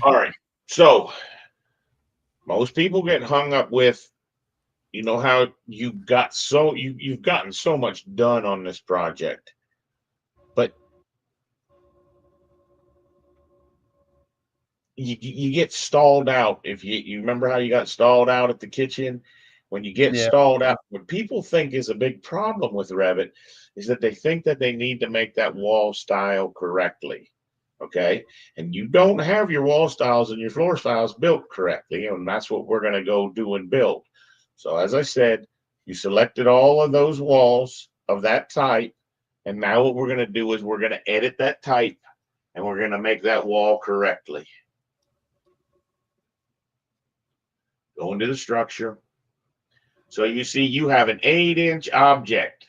All right. So most people get hung up with, how you've gotten so much done on this project, but you get stalled out. If you remember how you got stalled out at the kitchen, when you get Yeah. stalled out, what people think is a big problem with Revit is that they think that they need to make that wall style correctly. Okay. And you don't have your wall styles and your floor styles built correctly. And that's what we're going to go do and build. So, as I said, you selected all of those walls of that type. And now what we're going to do is we're going to edit that type and we're going to make that wall correctly. Go into the structure. So you see you have an 8-inch object.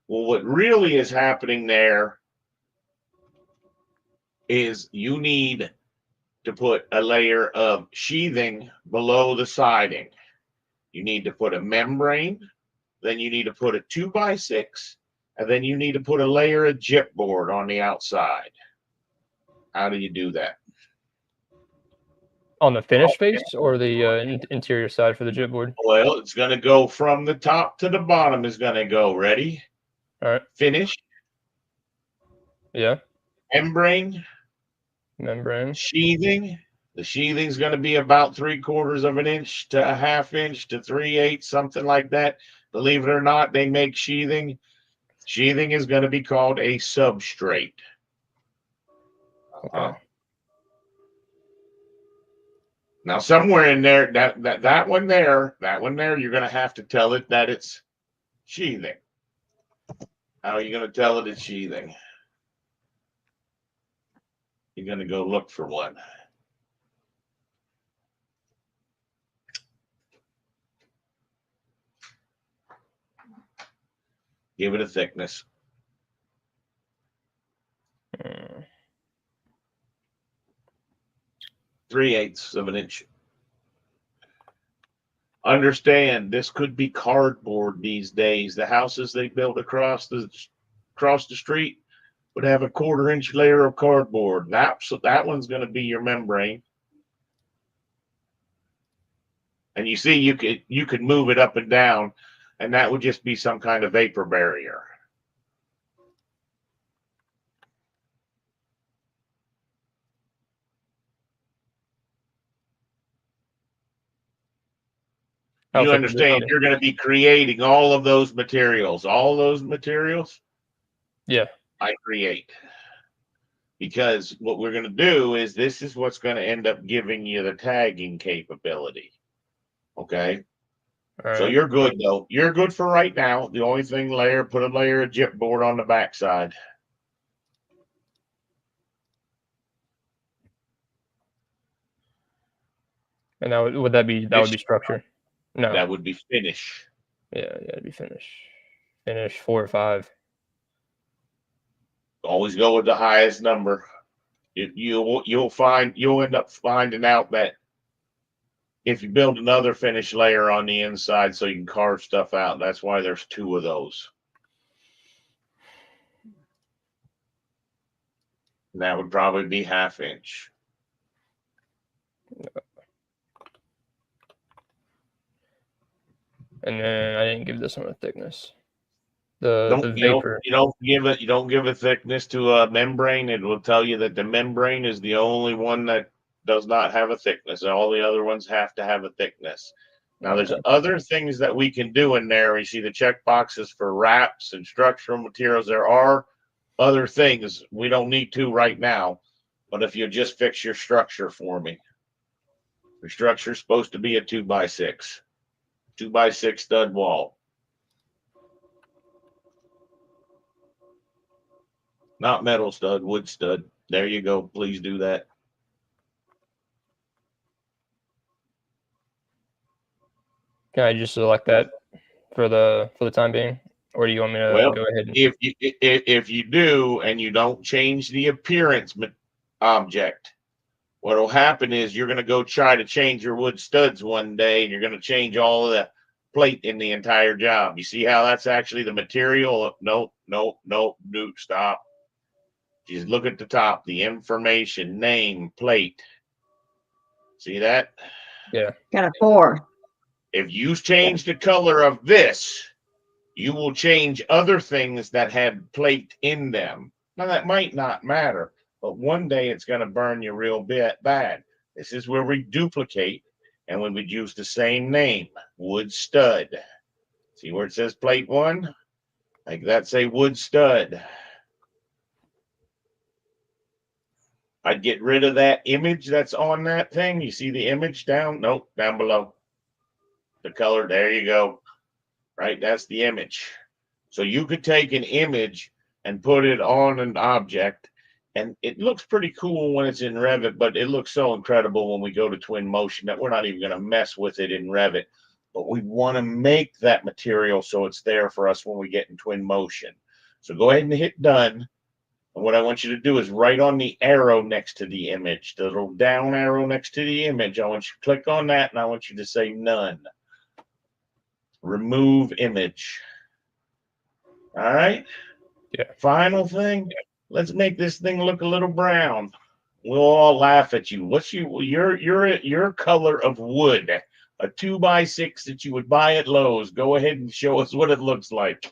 Well, what really is happening there is you need to put a layer of sheathing below the siding. You need to put a membrane, then you need to put a 2x6, and then you need to put a layer of gypboard on the outside. How do you do that? On the finished face or the interior side for the chipboard? Well, it's going to go from the top to the bottom is going to go. Ready? All right. Finish. Yeah. Membrane. Membrane. Sheathing. The sheathing's going to be about 3/4 of an inch to a half inch to 3/8, something like that. Believe it or not, they make sheathing. Sheathing is going to be called a substrate. Okay. Now, somewhere in there, that one there, you're going to have to tell it that it's sheathing. How are you going to tell it it's sheathing? You're going to go look for one. Give it a thickness. 3/8 of an inch. Understand, this could be cardboard these days. The houses they build across the street would have a 1/4 inch layer of cardboard. That one's going to be your membrane. And you see, you could move it up and down, and that would just be some kind of vapor barrier. You understand, you're going to be creating all of those materials. All those materials, yeah, I create. Because what we're going to do is this is what's going to end up giving you the tagging capability. Okay. So right. you're good though. You're good for right now. The only thing put a layer of gypboard on the backside. And that would that would be structure? No. That would be finish. Yeah, it'd be finish. Finish 4 or 5. Always go with the highest number. You'll end up finding out that if you build another finish layer on the inside so you can carve stuff out, that's why there's 2 of those. And that would probably be 1/2 inch. And then I didn't give this one a thickness. The vapor. You don't give a thickness to a membrane. It will tell you that the membrane is the only one that does not have a thickness. All the other ones have to have a thickness. Now, there's other things that we can do in there. You see the check boxes for wraps and structural materials. There are other things. We don't need to right now. But if you just fix your structure for me, your structure is supposed to be a 2x6, 2x6 stud wall. Not metal stud, wood stud. There you go. Please do that. Can I just select that for the time being, or do you want me to go ahead? If you do and you don't change the appearance object, what will happen is you're going to go try to change your wood studs one day, and you're going to change all of the plate in the entire job. You see how that's actually the material? No, stop. Just look at the top, the information, name, plate. See that? Yeah. Got a 4. If you change the color of this, you will change other things that had plate in them. Now, that might not matter, but one day it's going to burn you real bad. This is where we duplicate, and we would use the same name, wood stud. See where it says plate 1? Like that, say wood stud. I'd get rid of that image that's on that thing. You see the image down? Nope, down below. The color, there you go. Right, that's the image. So you could take an image and put it on an object, and it looks pretty cool when it's in Revit, but it looks so incredible when we go to Twin Motion that we're not even going to mess with it in Revit. But we want to make that material so it's there for us when we get in Twin Motion. So go ahead and hit done. And what I want you to do is right on the arrow next to the image, the little down arrow next to the image. I want you to click on that, and I want you to say none. Remove image. All right. Yeah. Final thing. Let's make this thing look a little brown. We'll all laugh at you. What's your color of wood? A 2x6 that you would buy at Lowe's. Go ahead and show us what it looks like.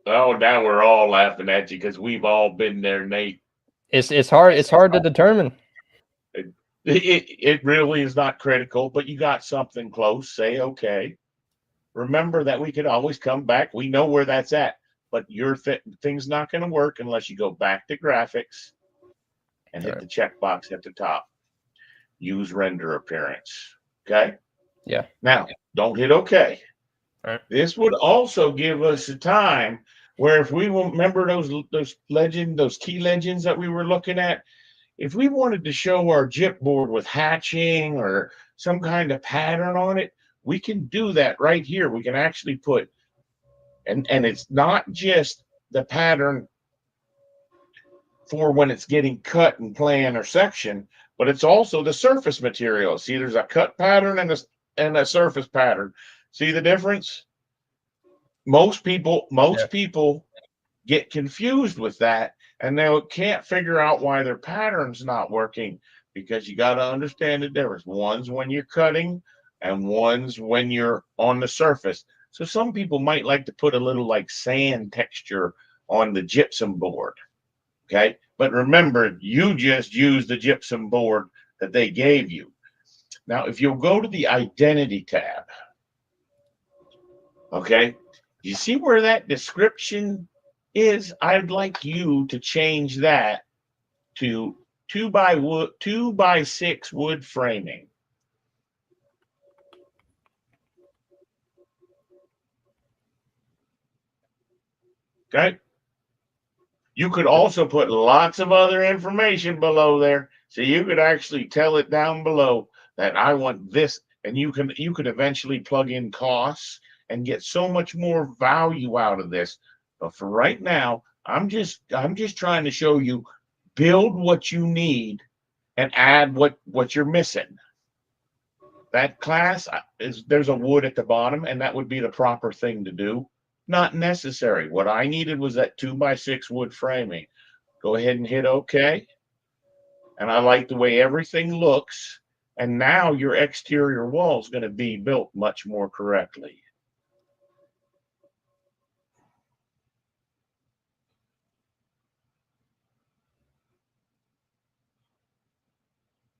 Oh, now we're all laughing at you because we've all been there, Nate. It's hard to determine. It really is not critical, but you got something close. Say okay. Remember that we could always come back. We know where that's at, but your thing's not going to work unless you go back to graphics and hit the checkbox at the top. Use render appearance. Okay. Yeah. Now don't hit okay. All right. This would also give us a time where if we remember those key legends that we were looking at, if we wanted to show our gyp board with hatching or some kind of pattern on it, we can do that right here. We can actually put, and it's not just the pattern for when it's getting cut and plan or section, but it's also the surface material. See, there's a cut pattern and a surface pattern. See the difference? Most people get confused with that, and they can't figure out why their pattern's not working, because you got to understand the difference. One's when you're cutting and one's when you're on the surface. So some people might like to put a little like sand texture on the gypsum board. Okay. But remember, you just used the gypsum board that they gave you. Now, if you'll go to the identity tab, okay, you see where that description is? I'd like you to change that to 2x6 wood framing. Okay. You could also put lots of other information below there. So you could actually tell it down below that I want this, and you could eventually plug in costs and get so much more value out of this. But for right now, I'm just trying to show you, build what you need and add what you're missing. That class there's a wood at the bottom, and that would be the proper thing to do. Not necessary. What I needed was that 2x6 wood framing. Go ahead and hit OK. And I like the way everything looks. And now your exterior wall is going to be built much more correctly.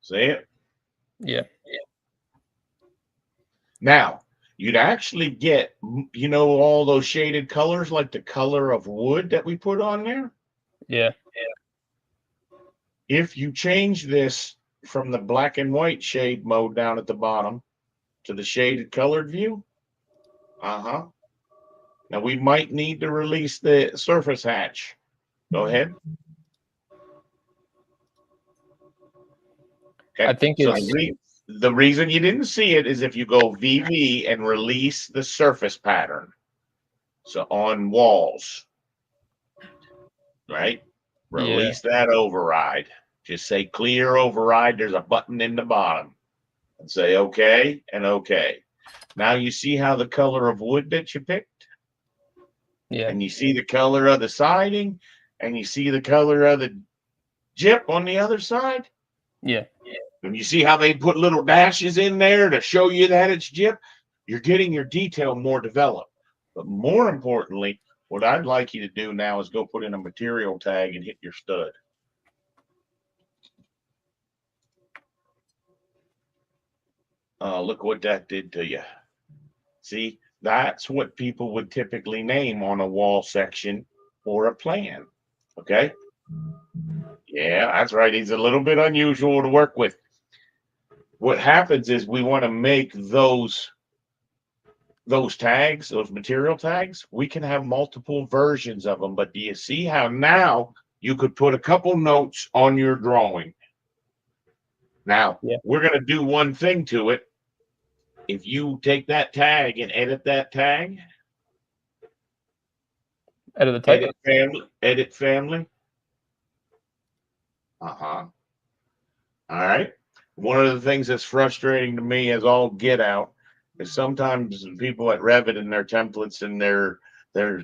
See it? Yeah. Now, you'd actually get, all those shaded colors, like the color of wood that we put on there. Yeah. If you change this from the black and white shade mode down at the bottom to the shaded colored view, now we might need to release the surface hatch. Go ahead. Okay. I think so it's the reason you didn't see it is if you go VV and release the surface pattern. So on walls, right? Release that override. Just say clear override. There's a button in the bottom, and say okay and okay. Now you see how the color of wood that you picked? Yeah. And you see the color of the siding, and you see the color of the gyp on the other side. Yeah. And you see how they put little dashes in there to show you that it's gyp. You're getting your detail more developed. But more importantly, what I'd like you to do now is go put in a material tag and hit your stud. Look what that did to you. See, that's what people would typically name on a wall section or a plan. Okay. Yeah, that's right. He's a little bit unusual to work with. What happens is we want to make those tags, those material tags, we can have multiple versions of them. But do you see how now you could put a couple notes on your drawing? Now, Yeah. we're going to do one thing to it. If you take that tag and edit that tag, Edit the type. edit family. Uh-huh. All right. One of the things that's frustrating to me as all get out is sometimes people at Revit and their templates and their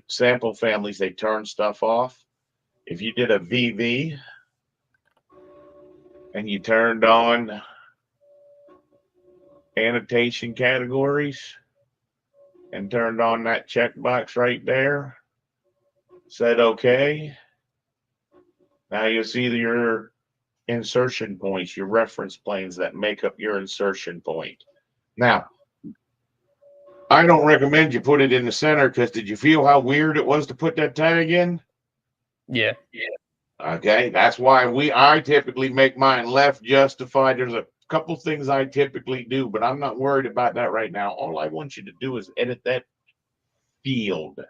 sample families, they turn stuff off. If you did a VV and you turned on annotation categories and turned on that checkbox right there, said okay, now you'll see your insertion points, your reference planes that make up your insertion point. Now, I don't recommend you put it in the center because did you feel how weird it was to put that tag in? Yeah. Okay, that's why I typically make mine left justified. There's a couple things I typically do, but I'm not worried about that right now. All I want you to do is edit that field.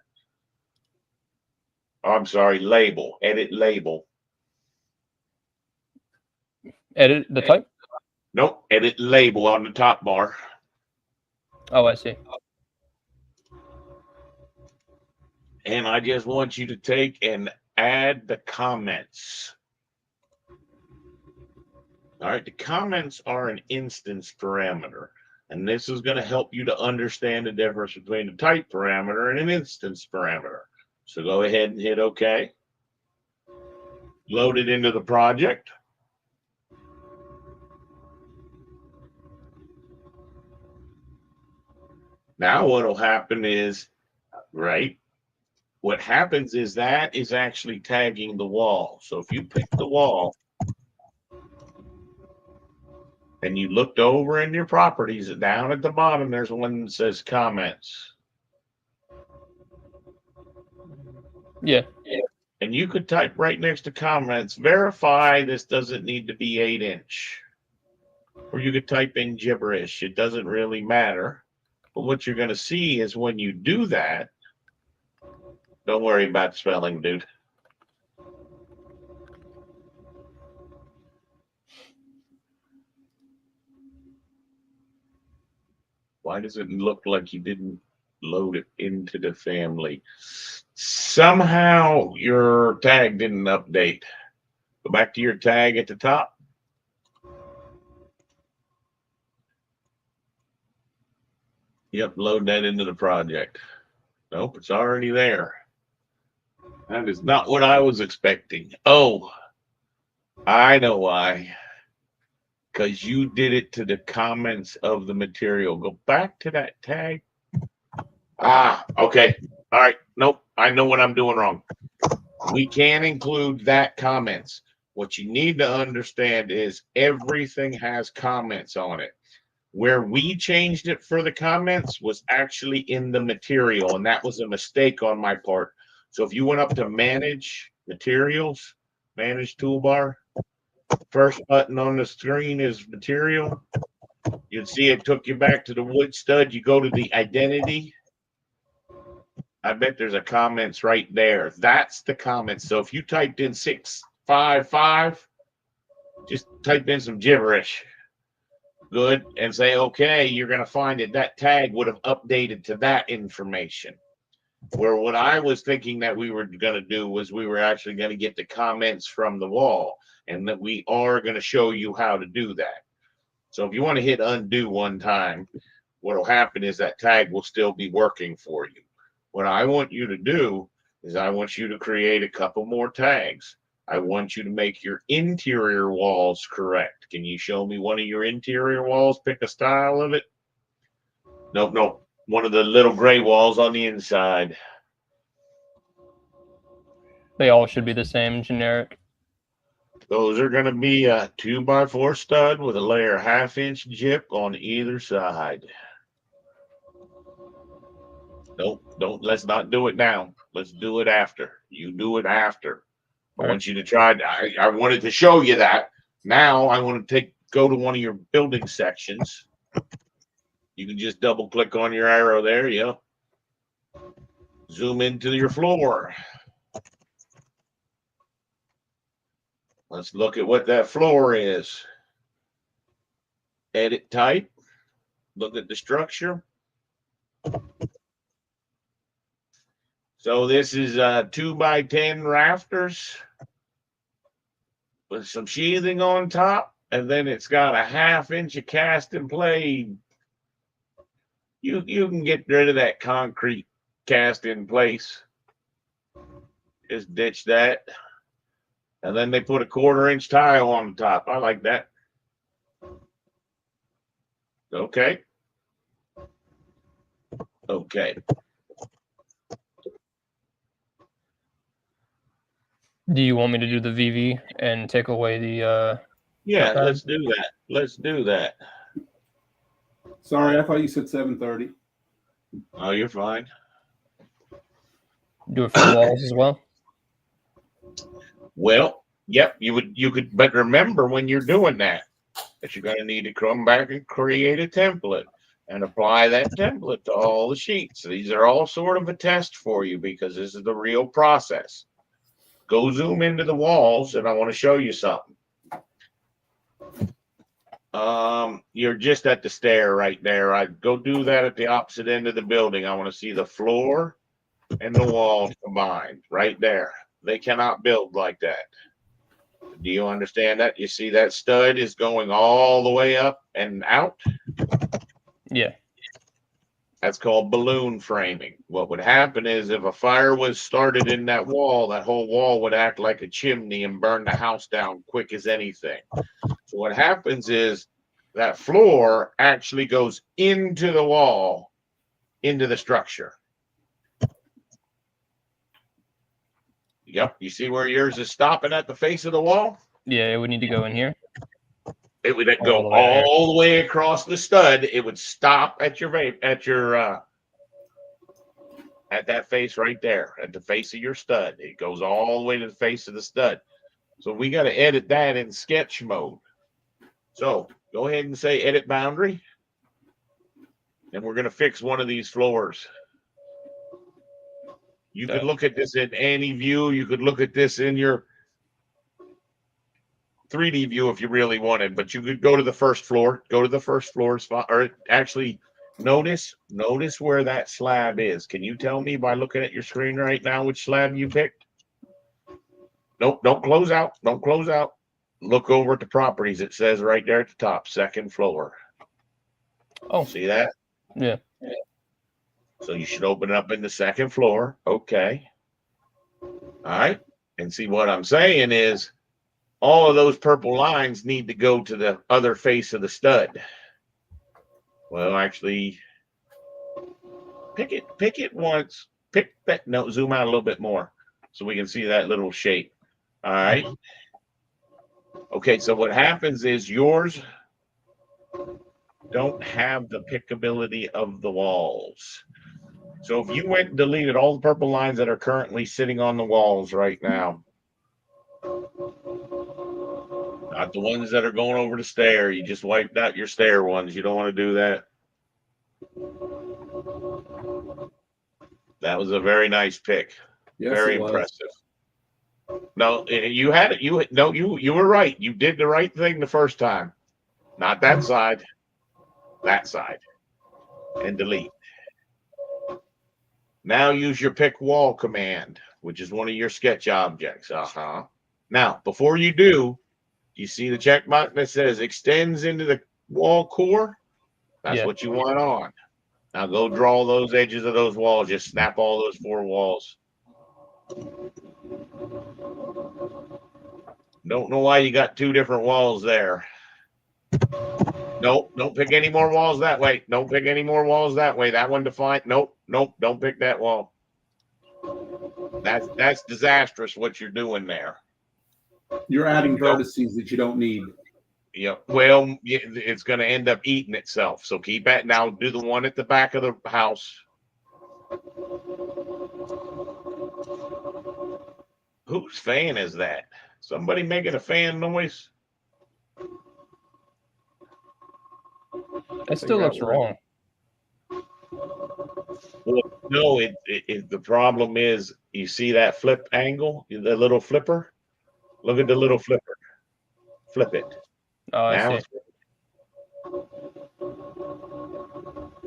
I'm sorry, label. Edit label. Edit the type. Nope, edit label on the top bar. Oh, I see. And I just want you to take and add the comments. All right, the comments are an instance parameter. And this is going to help you to understand the difference between a type parameter and an instance parameter. So go ahead and hit OK. Load it into the project. Now what will happen is, right, what happens is that is actually tagging the wall. So if you pick the wall and you looked over in your properties, down at the bottom, there's one that says comments. Yeah. And you could type right next to comments, verify this doesn't need to be 8-inch. Or you could type in gibberish. It doesn't really matter. But what you're going to see is when you do that, don't worry about spelling, dude. Why does it look like you didn't load it into the family? Somehow your tag didn't update. Go back to your tag at the top. Yep, load that into the project. Nope, it's already there. That is not what I was expecting. Oh, I know why. Because you did it to the comments of the material. Go back to that tag. Ah, okay. All right. Nope. I know what I'm doing wrong. We can include that comments. What you need to understand is everything has comments on it. Where we changed it for the comments was actually in the material, and that was a mistake on my part. So if you went up to manage materials, manage toolbar, first button on the screen is material. You'd see it took you back to the wood stud. You go to the identity. I bet there's a comments right there. That's the comments. So if you typed in 655, just type in some gibberish. Good. And say, okay, you're going to find it. That tag would have updated to that information. Where what I was thinking that we were going to do was we were actually going to get the comments from the wall, and that we are going to show you how to do that. So if you want to hit undo one time, what will happen is that tag will still be working for you. What I want you to do is I want you to create a couple more tags. I want you to make your interior walls correct. Can you show me one of your interior walls? Pick a style of it. Nope, nope. One of the little gray walls on the inside. They all should be the same, generic. Those are going to be a 2x4 stud with a layer 1/2 inch gyp on either side. Nope, don't. Let's not do it now. Let's do it after. You do it after. I want you to try. I wanted to show you that. Now I want to go to one of your building sections. You can just double click on your arrow there. Yep. Zoom into your floor. Let's look at what that floor is. Edit type. Look at the structure. So this is 2x10 rafters with some sheathing on top, and then it's got a 1/2 inch of cast and play. You can get rid of that concrete cast in place. Just ditch that. And then they put a 1/4 inch tile on the top. I like that. Okay. Okay. Do you want me to do the VV and take away the Yeah, outside? let's do that. Let's do that. Sorry, I thought you said 7:30. Oh, you're fine. Do it for the walls as well? Well, yep, you could, but remember when you're doing that you're going to need to come back and create a template and apply that template to all the sheets. These are all sort of a test for you because this is the real process. Go zoom into the walls, and I want to show you something. You're just at the stair right there. I'd go do that at the opposite end of the building. I want to see the floor and the walls combined right there. They cannot build like that. Do you understand that? You see that stud is going all the way up and out? Yeah. That's called balloon framing. What would happen is if a fire was started in that whole wall would act like a chimney and burn the house down quick as anything. So what happens is that floor actually goes into the wall, into the structure. Yep. You see where yours is stopping at the face of the wall? Yeah, it would need to go in here. It would go all the way across the stud. It would stop at at that face right there, at the face of your stud. It goes all the way to the face of the stud. So we got to edit that in sketch mode. So go ahead and say edit boundary. And we're going to fix one of these floors. You could look at this in any view. You could look at this in your 3D view if you really wanted, but you could go to the first floor. Go to the first floor spot, or actually notice where that slab is. Can you tell me by looking at your screen right now which slab you picked? Nope, don't close out. Don't close out. Look over at the properties. It says right there at the top, second floor. Oh, see that? Yeah. So you should open it up in the second floor. Okay. All right. And see what I'm saying is all of those purple lines need to go to the other face of the stud. Well, actually, pick it once. Pick that. No, zoom out a little bit more so we can see that little shape. All right. Okay, so what happens is yours don't have the pickability of the walls. So if you went and deleted all the purple lines that are currently sitting on the walls right now, not the ones that are going over the stair, you just wiped out your stair ones. You don't want to do that. That was a very nice pick. Yes, Very impressive. No, you had it. You were right. You did the right thing the first time. Not that side. That side. And delete. Now use your pick wall command, which is one of your sketch objects. Now, before you do, you see the check button that says extends into the wall core? That's what you want on. Now go draw those edges of those walls. Just snap all those 4 walls. Don't know why you got 2 different walls there. Nope, don't pick any more walls that way. Don't pick any more walls that way. That one defined. Nope, don't pick that wall. That's disastrous what you're doing there. You're adding vertices that you don't need. Yeah, well, it's going to end up eating itself. So keep at now. Do the one at the back of the house. Whose fan is that? Somebody making a fan noise? It still looks wrong. Well, no, the problem is, you see that flip angle, the little flipper? Look at the little flipper. Flip it. Oh, I Now see.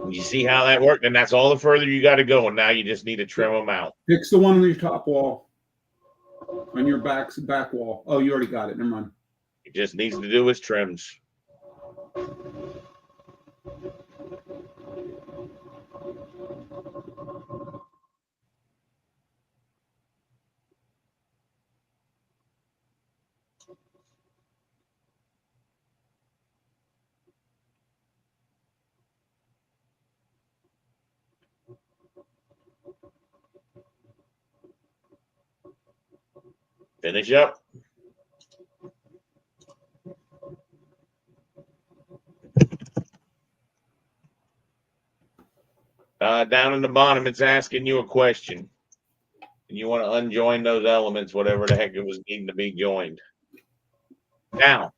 You see how that worked? And that's all the further you got to go. And now you just need to trim them out. Fix the one on your top wall. On your back wall. Oh, you already got it. Never mind. It just needs to do his trims. Finish up. Down in the bottom, it's asking you a question. And you want to unjoin those elements, whatever the heck it was needing to be joined. Now,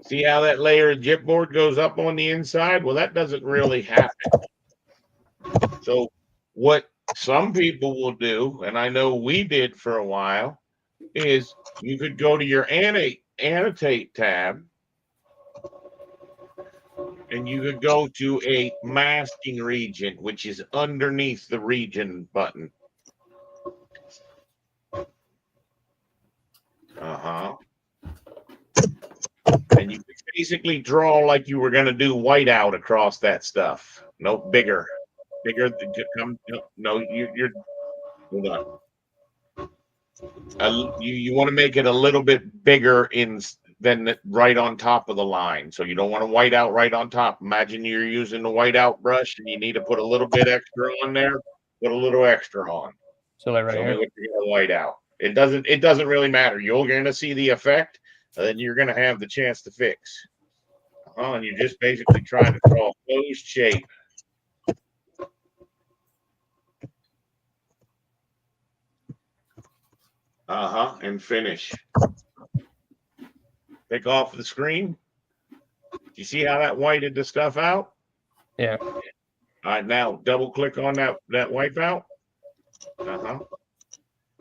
see how that layer of chipboard goes up on the inside? Well, that doesn't really happen. So what some people will do, and I know we did for a while, is you could go to your annotate tab, and you could go to a masking region, which is underneath the region button. And you could basically draw like you were going to do whiteout across that stuff. No, bigger. No, you're hold on. You want to make it a little bit bigger than right on top of the line. So you don't want to white out right on top. Imagine you're using the whiteout brush and you need to put a little bit extra on there. Put a little extra on. So like right Show here. me what you're going to white out. It doesn't really matter. You're going to see the effect, and then you're going to have the chance to fix. And you're just basically trying to draw a closed shape. And finish. Take off the screen. You see how that whited the stuff out? Yeah. All right, now double click on that wipeout.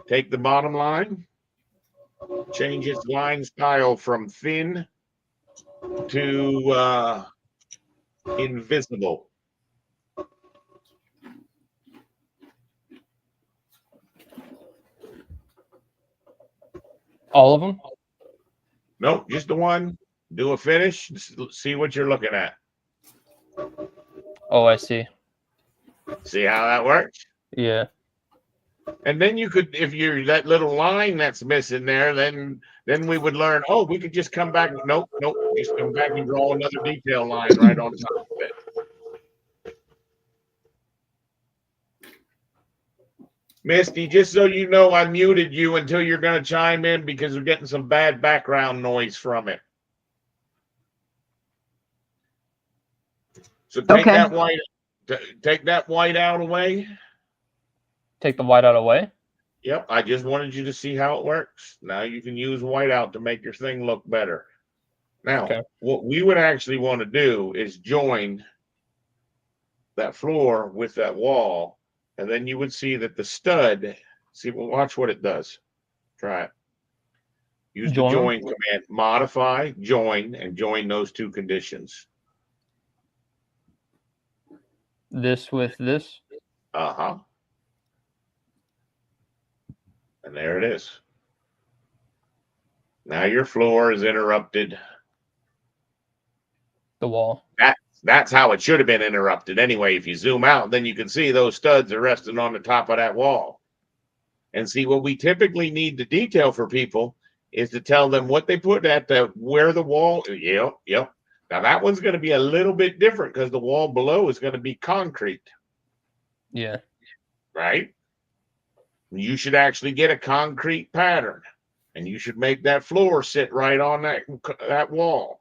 Take the bottom line, change its line style from thin to invisible. All of them? Nope, just the one. Do a finish. See what you're looking at. Oh, I see. See how that works? Yeah. And then you could, if you're that little line that's missing there, then we would learn, oh, we could just come back. Nope. Just come back and draw another detail line right on top of it. Misty, just so you know, I muted you until you're going to chime in because we're getting some bad background noise from it. So take that white out away. Take the whiteout away? Yep, I just wanted you to see how it works. Now you can use whiteout to make your thing look better. Now, What we would actually want to do is join that floor with that wall, and then you would see that the stud, watch what it does. Try it. Use the join command, modify, join, and join those two conditions. This with this? And there it is. Now your floor is interrupted. The wall. That's how it should have been interrupted anyway. If you zoom out, then you can see those studs are resting on the top of that wall. And see, what we typically need to detail for people is to tell them what they put at the where the wall. Yep. Now that one's going to be a little bit different because the wall below is going to be concrete. Yeah. Right? You should actually get a concrete pattern, and you should make that floor sit right on that wall.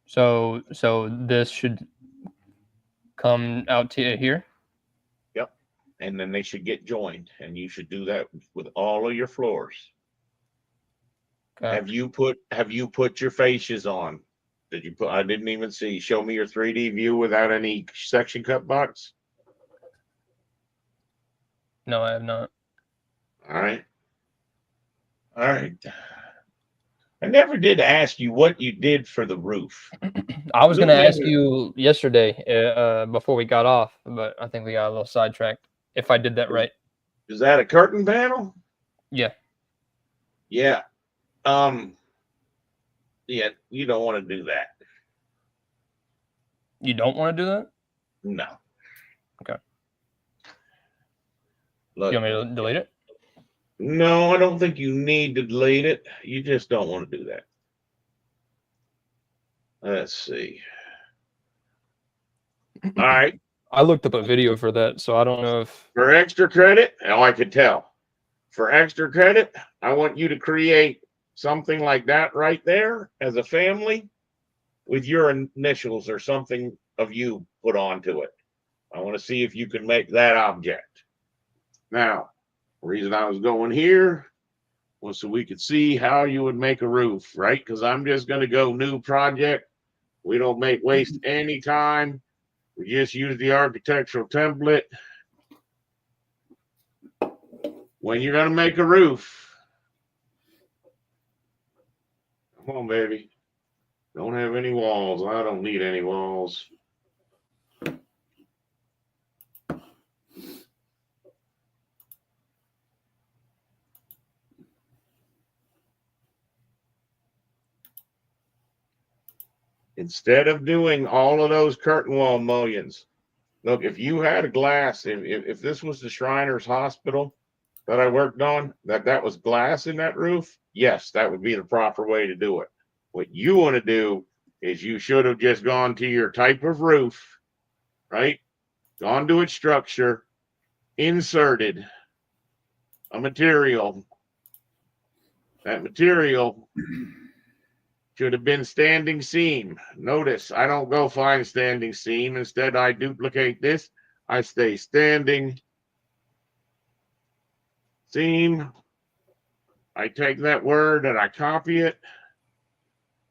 So this should come out to here. Yep. And then they should get joined, and you should do that with all of your floors. Okay. Have you put your fascias on? Did you put? I didn't even see. Show me your 3D view without any section cut box. No, I have not. All right. I never did ask you what you did for the roof. I was going to ask you yesterday before we got off, but I think we got a little sidetracked. If I did that right. Is that a curtain panel? Yeah. Yeah. Yeah, you don't want to do that. You don't want to do that? No. Okay. Look, you want me to delete it? No, I don't think you need to delete it. You just don't want to do that. Let's see. All right. I looked up a video for that, so I don't know if... For extra credit, I could tell. For extra credit, I want you to create something like that right there as a family with your initials or something of you put onto it. I want to see if you can make that object. Now, the reason I was going here was so we could see how you would make a roof, right? Because I'm just going to go new project. We don't waste any time. We just use the architectural template. When you're going to make a roof, come on, baby. Don't have any walls. I don't need any walls. Instead of doing all of those curtain wall mullions, look, if you had a glass, if this was the Shriners Hospital that I worked on, that was glass in that roof, yes, that would be the proper way to do it. What you want to do is you should have just gone to your type of roof, right? Gone to its structure, inserted a material. That material should have been standing seam. Notice I don't go find standing seam. Instead, I duplicate this. I stay standing seam. I take that word and I copy it.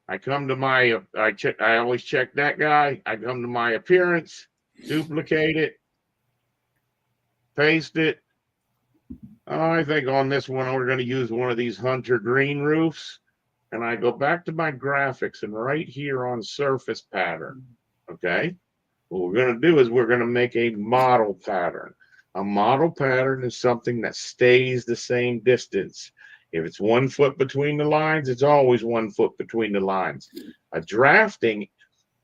I come to my, I always check that guy. I come to my appearance, duplicate it, paste it. I think on this one, we're going to use one of these hunter green roofs. And I go back to my graphics and right here on surface pattern. Okay. What we're going to do is we're going to make a model pattern. A model pattern is something that stays the same distance. If it's 1 foot between the lines, it's always 1 foot between the lines. A drafting,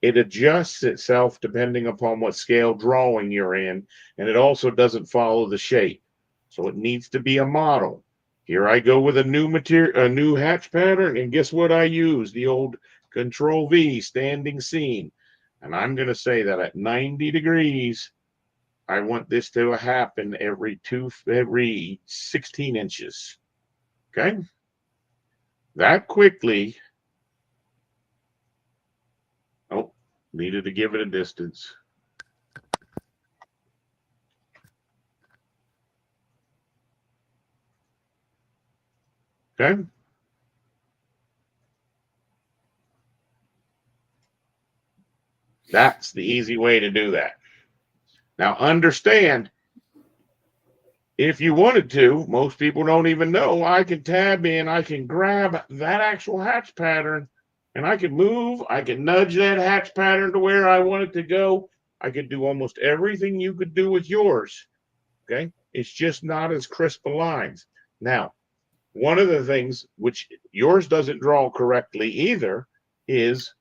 it adjusts itself depending upon what scale drawing you're in. And it also doesn't follow the shape. So it needs to be a model. Here I go with a new material, a new hatch pattern, and guess what I use? The old Control V standing seam. And I'm going to say that at 90 degrees, I want this to happen every 16 inches. Okay? That quickly. Oh, needed to give it a distance. Okay. That's the easy way to do that. Now, understand, if you wanted to, most people don't even know, I can tab in, I can grab that actual hatch pattern, and I can move, I can nudge that hatch pattern to where I want it to go. I could do almost everything you could do with yours. Okay. It's just not as crisp a lines. Now, one of the things which yours doesn't draw correctly either is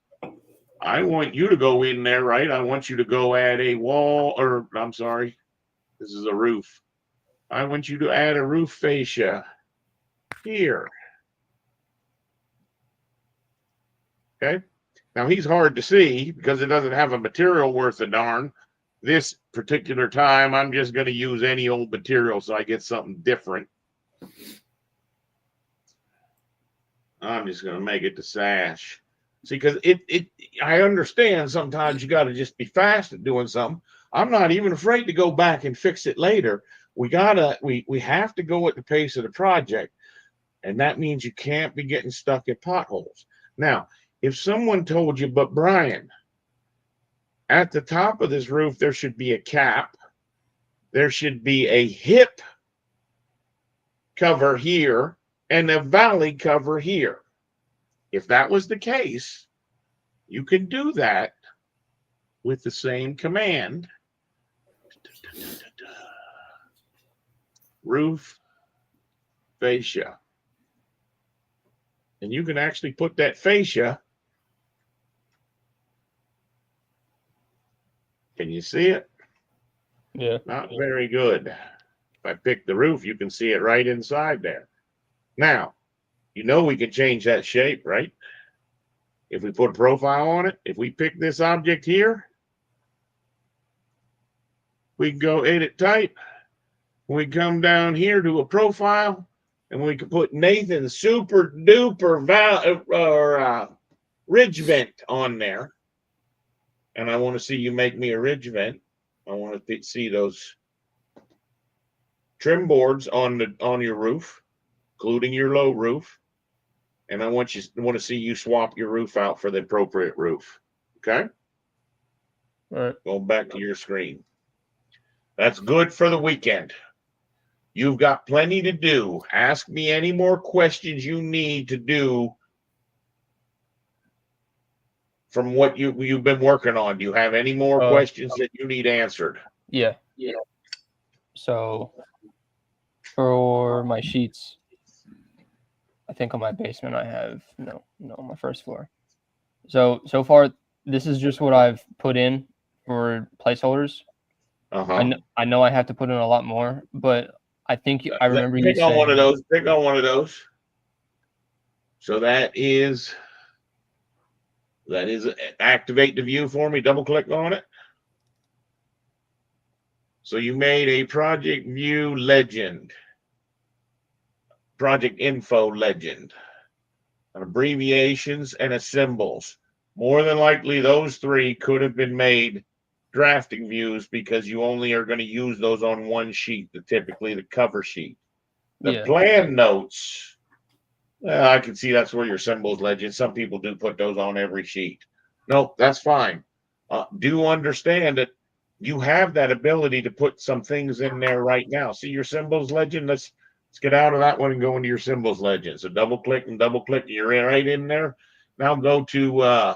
I want you to go in there, right? I want you to go add a wall, or I'm sorry, this is a roof. I want you to add a roof fascia here. Okay. Now he's hard to see because it doesn't have a material worth a darn. This particular time, I'm just going to use any old material so I get something different. I'm just going to make it the sash. See, because I understand sometimes you got to just be fast at doing something. I'm not even afraid to go back and fix it later. We have to go at the pace of the project. And that means you can't be getting stuck in potholes. Now, if someone told you, but Brian, at the top of this roof, there should be a cap. There should be a hip cover here and a valley cover here. If that was the case, you can do that with the same command. Roof fascia. And you can actually put that fascia. Can you see it? Yeah. Not very good. If I pick the roof, you can see it right inside there. Now, you know we can change that shape, right? If we put a profile on it, if we pick this object here, we can go edit type. We come down here to a profile, and we can put Nathan's super duper ridge vent on there. And I want to see you make me a ridge vent. I want to see those trim boards on your roof, including your low roof. And I want to see you swap your roof out for the appropriate roof. Okay? All right. Go back to your screen. That's good for the weekend. You've got plenty to do. Ask me any more questions you need to do from what you've been working on. Do you have any more questions that you need answered? Yeah. So for my sheets, I think on my basement I have no on my first floor. So far, this is just what I've put in for placeholders. I know I have to put in a lot more, but I think I remember you saying. Pick on one of those. Pick on one of those. So that is activate the view for me. Double click on it. So you made a project view legend, project info legend, abbreviations and a symbols. More than likely, those three could have been made drafting views because you only are going to use those on one sheet, typically the cover sheet. The plan notes, I can see that's where your symbols legend. Some people do put those on every sheet. No, that's fine. Do understand that you have that ability to put some things in there right now. See your symbols legend? Let's get out of that one and go into your symbols legend. So double click and you're right in there. Now go to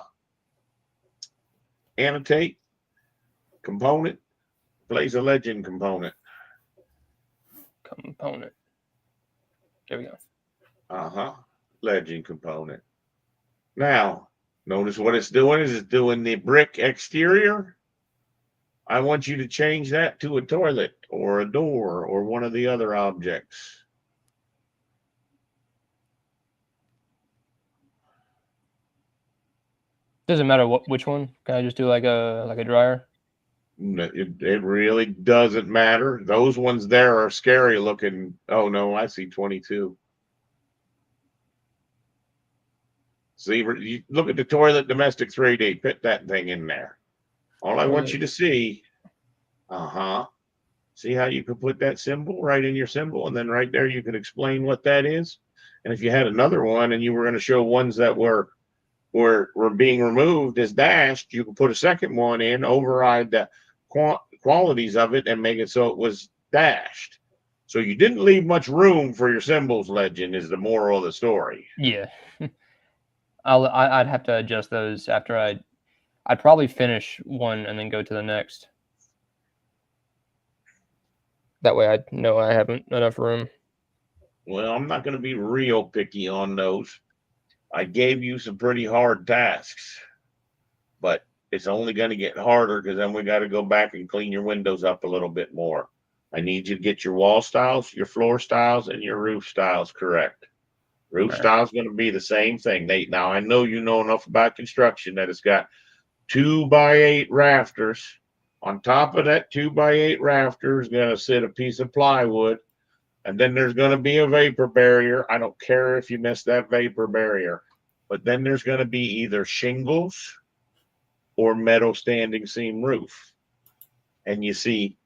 annotate component, place a legend component. There we go. Legend component. Now, notice what it's doing is it's doing the brick exterior. I want you to change that to a toilet or a door or one of the other objects. Doesn't matter which one. Can I just do like a dryer? It really doesn't matter. Those ones there are scary looking. Oh no, I see 22. See, you look at the toilet domestic 3D. Put that thing in there. All I want you to see. See how you can put that symbol right in your symbol, and then right there you can explain what that is. And if you had another one and you were going to show ones that were being removed as dashed, you could put a second one in, override the qualities of it, and make it so it was dashed. So you didn't leave much room for your symbols legend is the moral of the story. Yeah. I'd have to adjust those after I'd probably finish one and then go to the next. That way I know I haven't enough room. Well, I'm not going to be real picky on those. I gave you some pretty hard tasks, but it's only going to get harder because then we got to go back and clean your windows up a little bit more. I need you to get your wall styles, your floor styles, and your roof styles correct. Roof Right. style is going to be the same thing. Now I know you know enough about construction that it's got 2x8 rafters. On top of that 2x8 rafter is going to sit a piece of plywood, and then there's going to be a vapor barrier. I don't care if you miss that vapor barrier, but then there's going to be either shingles or metal standing seam roof. And you see,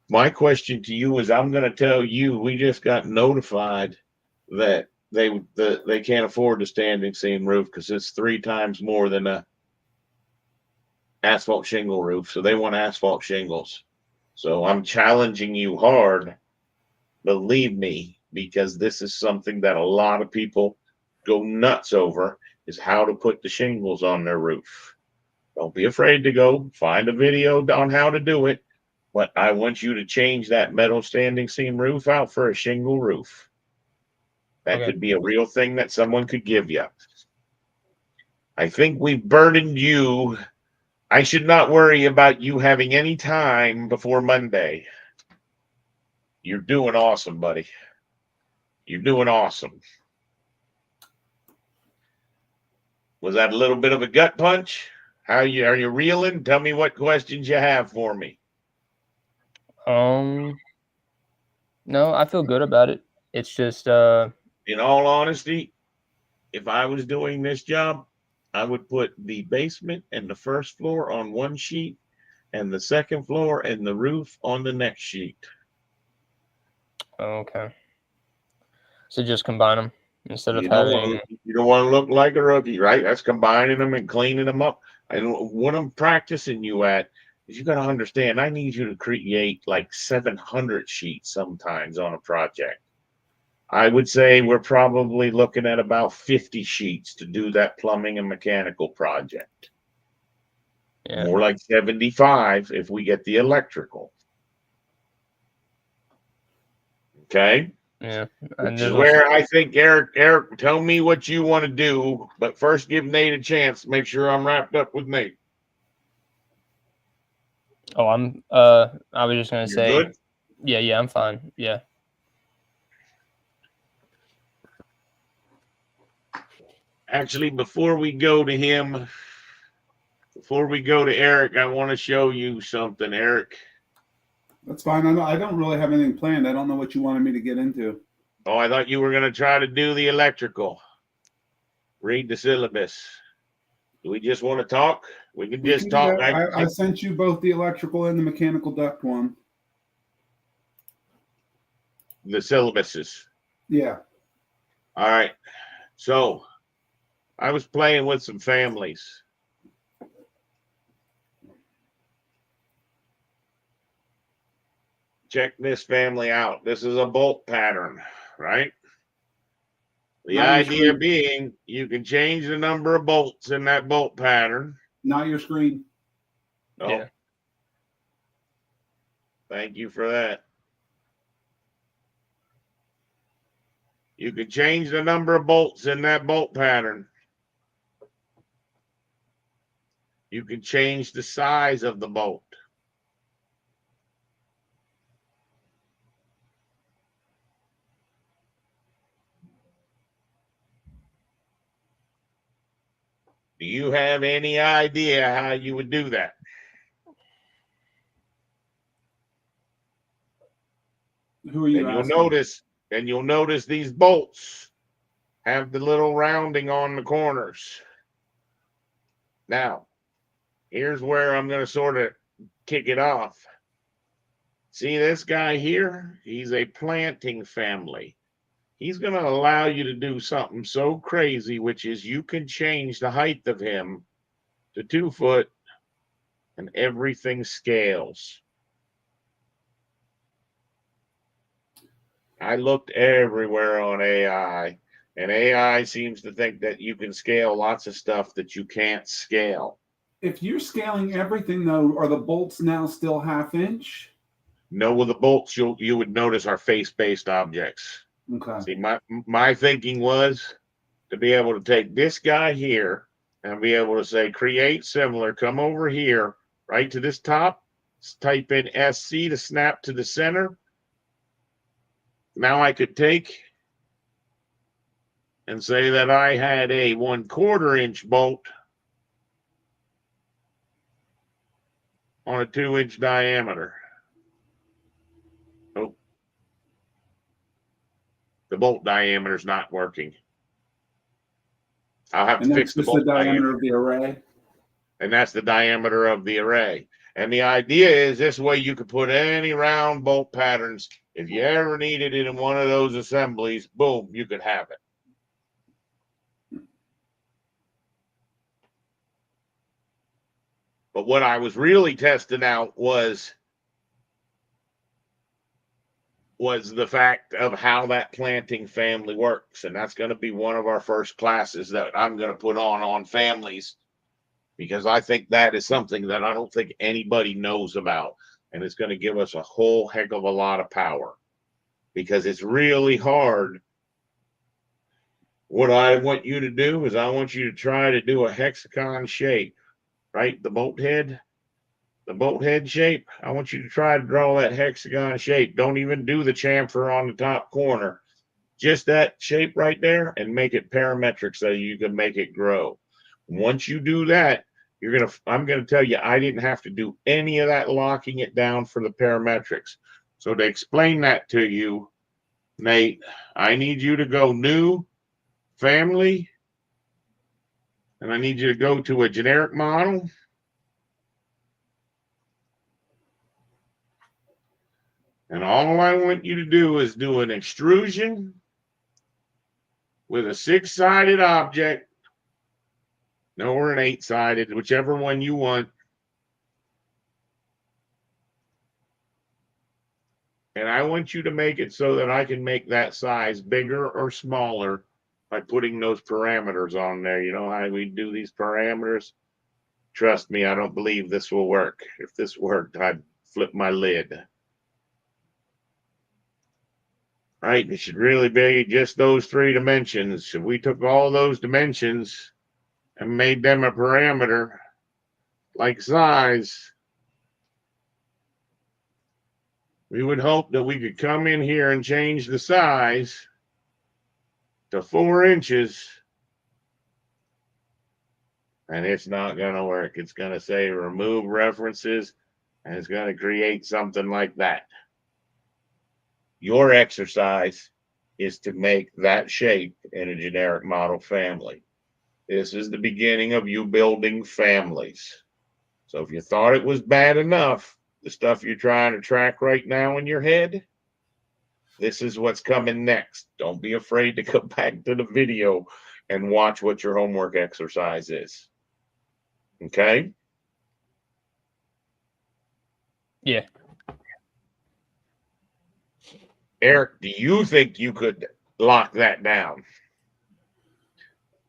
my question to you is, I'm going to tell you, we just got notified that they can't afford the standing seam roof because it's 3 times more than a asphalt shingle roof. So they want asphalt shingles. So I'm challenging you hard, believe me, because this is something that a lot of people go nuts over, is how to put the shingles on their roof. Don't be afraid to go find a video on how to do it, but I want you to change that metal standing seam roof out for a shingle roof. That Okay. could be a real thing that someone could give you. I think we've burdened you. I should not worry about you having any time before Monday. You're doing awesome, buddy. You're doing awesome. Was that a little bit of a gut punch? Are you reeling? Tell me what questions you have for me. No, I feel good about it. It's just In all honesty, if I was doing this job, I would put the basement and the first floor on one sheet and the second floor and the roof on the next sheet. okay. So just combine them instead of You don't having. want to look like a rookie, right? That's combining them and cleaning them up. And what I'm practicing you at is, you got to understand, I need you to create like 700 sheets sometimes on a project. I would say we're probably looking at about 50 sheets to do that plumbing and mechanical project. Yeah. More like 75 if we get the electrical. Okay. Yeah. Which is where I think Eric, tell me what you want to do, but first give Nate a chance. Make sure I'm wrapped up with Nate. Oh, I was just gonna You're say, good? yeah, I'm fine. Yeah. Actually, before we go to him, before we go to Eric, I want to show you something, Eric. That's fine. I don't really have anything planned. I don't know what you wanted me to get into. Oh, I thought you were going to try to do the electrical. Read the syllabus. Do we just want to talk? We can just talk. I sent you both the electrical and the mechanical duct one. The syllabuses. Yeah. All right. So I was playing with some families. Check this family out. This is a bolt pattern, right? The idea being, you can change the number of bolts in that bolt pattern. Not your screen. Oh. Yeah. Thank you for that. You can change the number of bolts in that bolt pattern. You can change the size of the bolt. Do you have any idea how you would do that? Who are you asking? You'll notice these bolts have the little rounding on the corners. Now, here's where I'm going to sort of kick it off. See this guy here? He's a planting family. He's going to allow you to do something so crazy, which is you can change the height of him to 2 foot and everything scales. I looked everywhere on AI, and AI seems to think that you can scale lots of stuff that you can't scale. If you're scaling everything, though, are the bolts now still 1/2 inch? No, with the bolts, you would notice are face-based objects. Okay. See, my thinking was, to be able to take this guy here and be able to say, create similar, come over here, right to this top, type in SC to snap to the center. Now I could take and say that I had a 1/4 inch bolt on a 2-inch diameter. Oh, the bolt diameter is not working. I'll have to fix the bolt diameter of the array. And that's the diameter of the array. And the idea is this way you could put any round bolt patterns. If you ever needed it in one of those assemblies, boom, you could have it. But what I was really testing out was the fact of how that planting family works. And that's going to be one of our first classes that I'm going to put on families, because I think that is something that I don't think anybody knows about. And it's going to give us a whole heck of a lot of power, because it's really hard. What I want you to do is I want you to try to do a hexagon shape, right? The bolt head shape. I want you to try to draw that hexagon shape. Don't even do the chamfer on the top corner. Just that shape right there, and make it parametric so you can make it grow. Once you do that, I'm gonna tell you, I didn't have to do any of that locking it down for the parametrics. So to explain that to you, Nate, I need you to go new, family, and I need you to go to a generic model. And all I want you to do is do an extrusion with a 6-sided object. No, or an 8-sided, whichever one you want. And I want you to make it so that I can make that size bigger or smaller by putting those parameters on there. You know how we do these parameters? Trust me, I don't believe this will work. If this worked, I'd flip my lid. Right? It should really be just those 3 dimensions. If we took all those dimensions and made them a parameter like size, we would hope that we could come in here and change the size to 4 inches, and it's not going to work. It's going to say remove references, and it's going to create something like that. Your exercise is to make that shape in a generic model family. This is the beginning of you building families. So if you thought it was bad enough, the stuff you're trying to track right now in your head, this is what's coming next. Don't be afraid to come back to the video and watch what your homework exercise is. Okay? Yeah. Eric, do you think you could lock that down?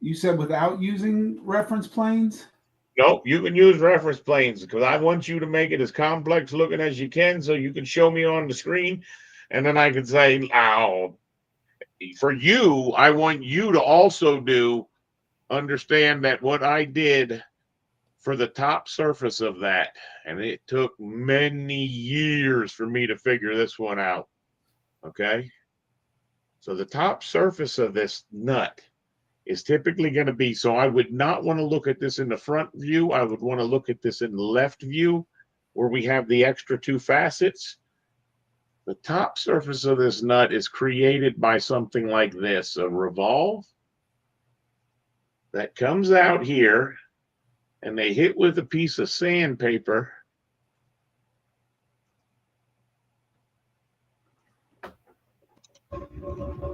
You said without using reference planes? Nope, you can use reference planes, because I want you to make it as complex looking as you can so you can show me on the screen, and then I can say, oh, for you, I want you to also understand that what I did for the top surface of that, and it took many years for me to figure this one out, okay? So the top surface of this nut is typically going to be, so I would not want to look at this in the front view. I would want to look at this in the left view where we have the extra 2 facets. The top surface of this nut is created by something like this, a revolve that comes out here, and they hit with a piece of sandpaper.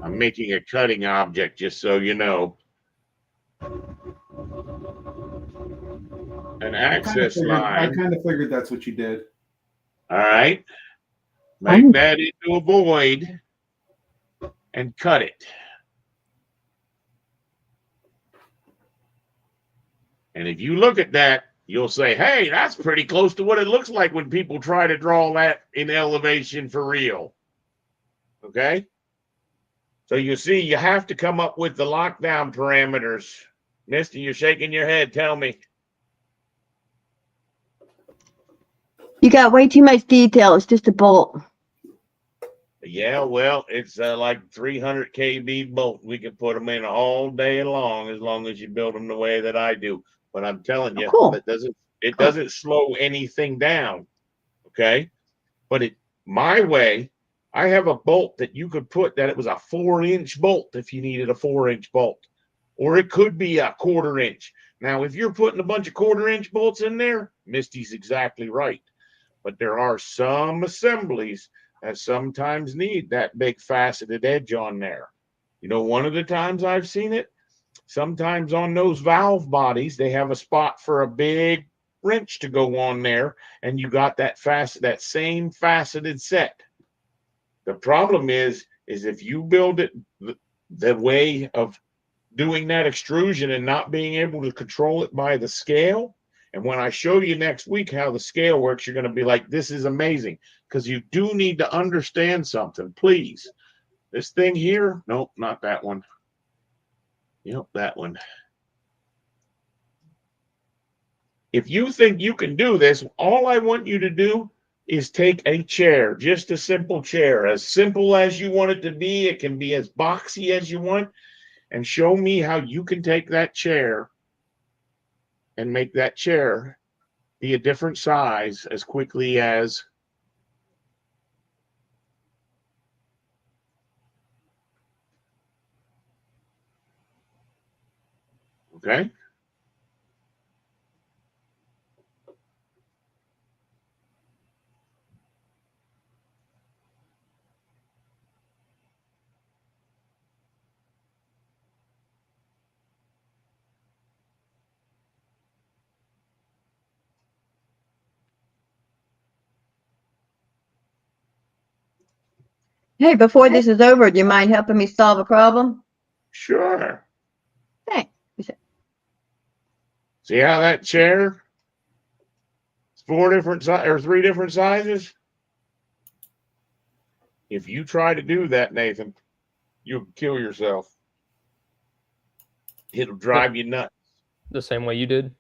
I'm making a cutting object just so you know. An access line. I kind of figured that's what you did. All right. Make that into a void and cut it. And if you look at that, you'll say, hey, that's pretty close to what it looks like when people try to draw that in elevation for real. Okay? So you see, you have to come up with the lockdown parameters. Misty, you're shaking your head. Tell me. You got way too much detail. It's just a bolt. Yeah, well, it's like 300 kV bolt. We can put them in all day long as you build them the way that I do. But I'm telling you, Cool. that doesn't slow anything down. Okay, but my way, I have a bolt that you could put that it was a 4-inch bolt if you needed a 4-inch bolt, or it could be a 1/4 inch. Now, if you're putting a bunch of 1/4 inch bolts in there, Misty's exactly right. But there are some assemblies that sometimes need that big faceted edge on there. You know, one of the times I've seen it, sometimes on those valve bodies, they have a spot for a big wrench to go on there, and you got that same faceted set. The problem is if you build it the way of doing that extrusion and not being able to control it by the scale. And when I show you next week how the scale works, you're going to be like, this is amazing, because you do need to understand something, please. This thing here, nope, not that one. Yep, that one. If you think you can do this, all I want you to do is take a chair, just a simple chair, as simple as you want it to be. It can be as boxy as you want, and show me how you can take that chair and make that chair be a different size as quickly as okay. Hey, before this is over, do you mind helping me solve a problem? Sure. Thanks. See how that chair is 3 different sizes? If you try to do that, Nathan, you'll kill yourself. It'll drive you nuts. The same way you did.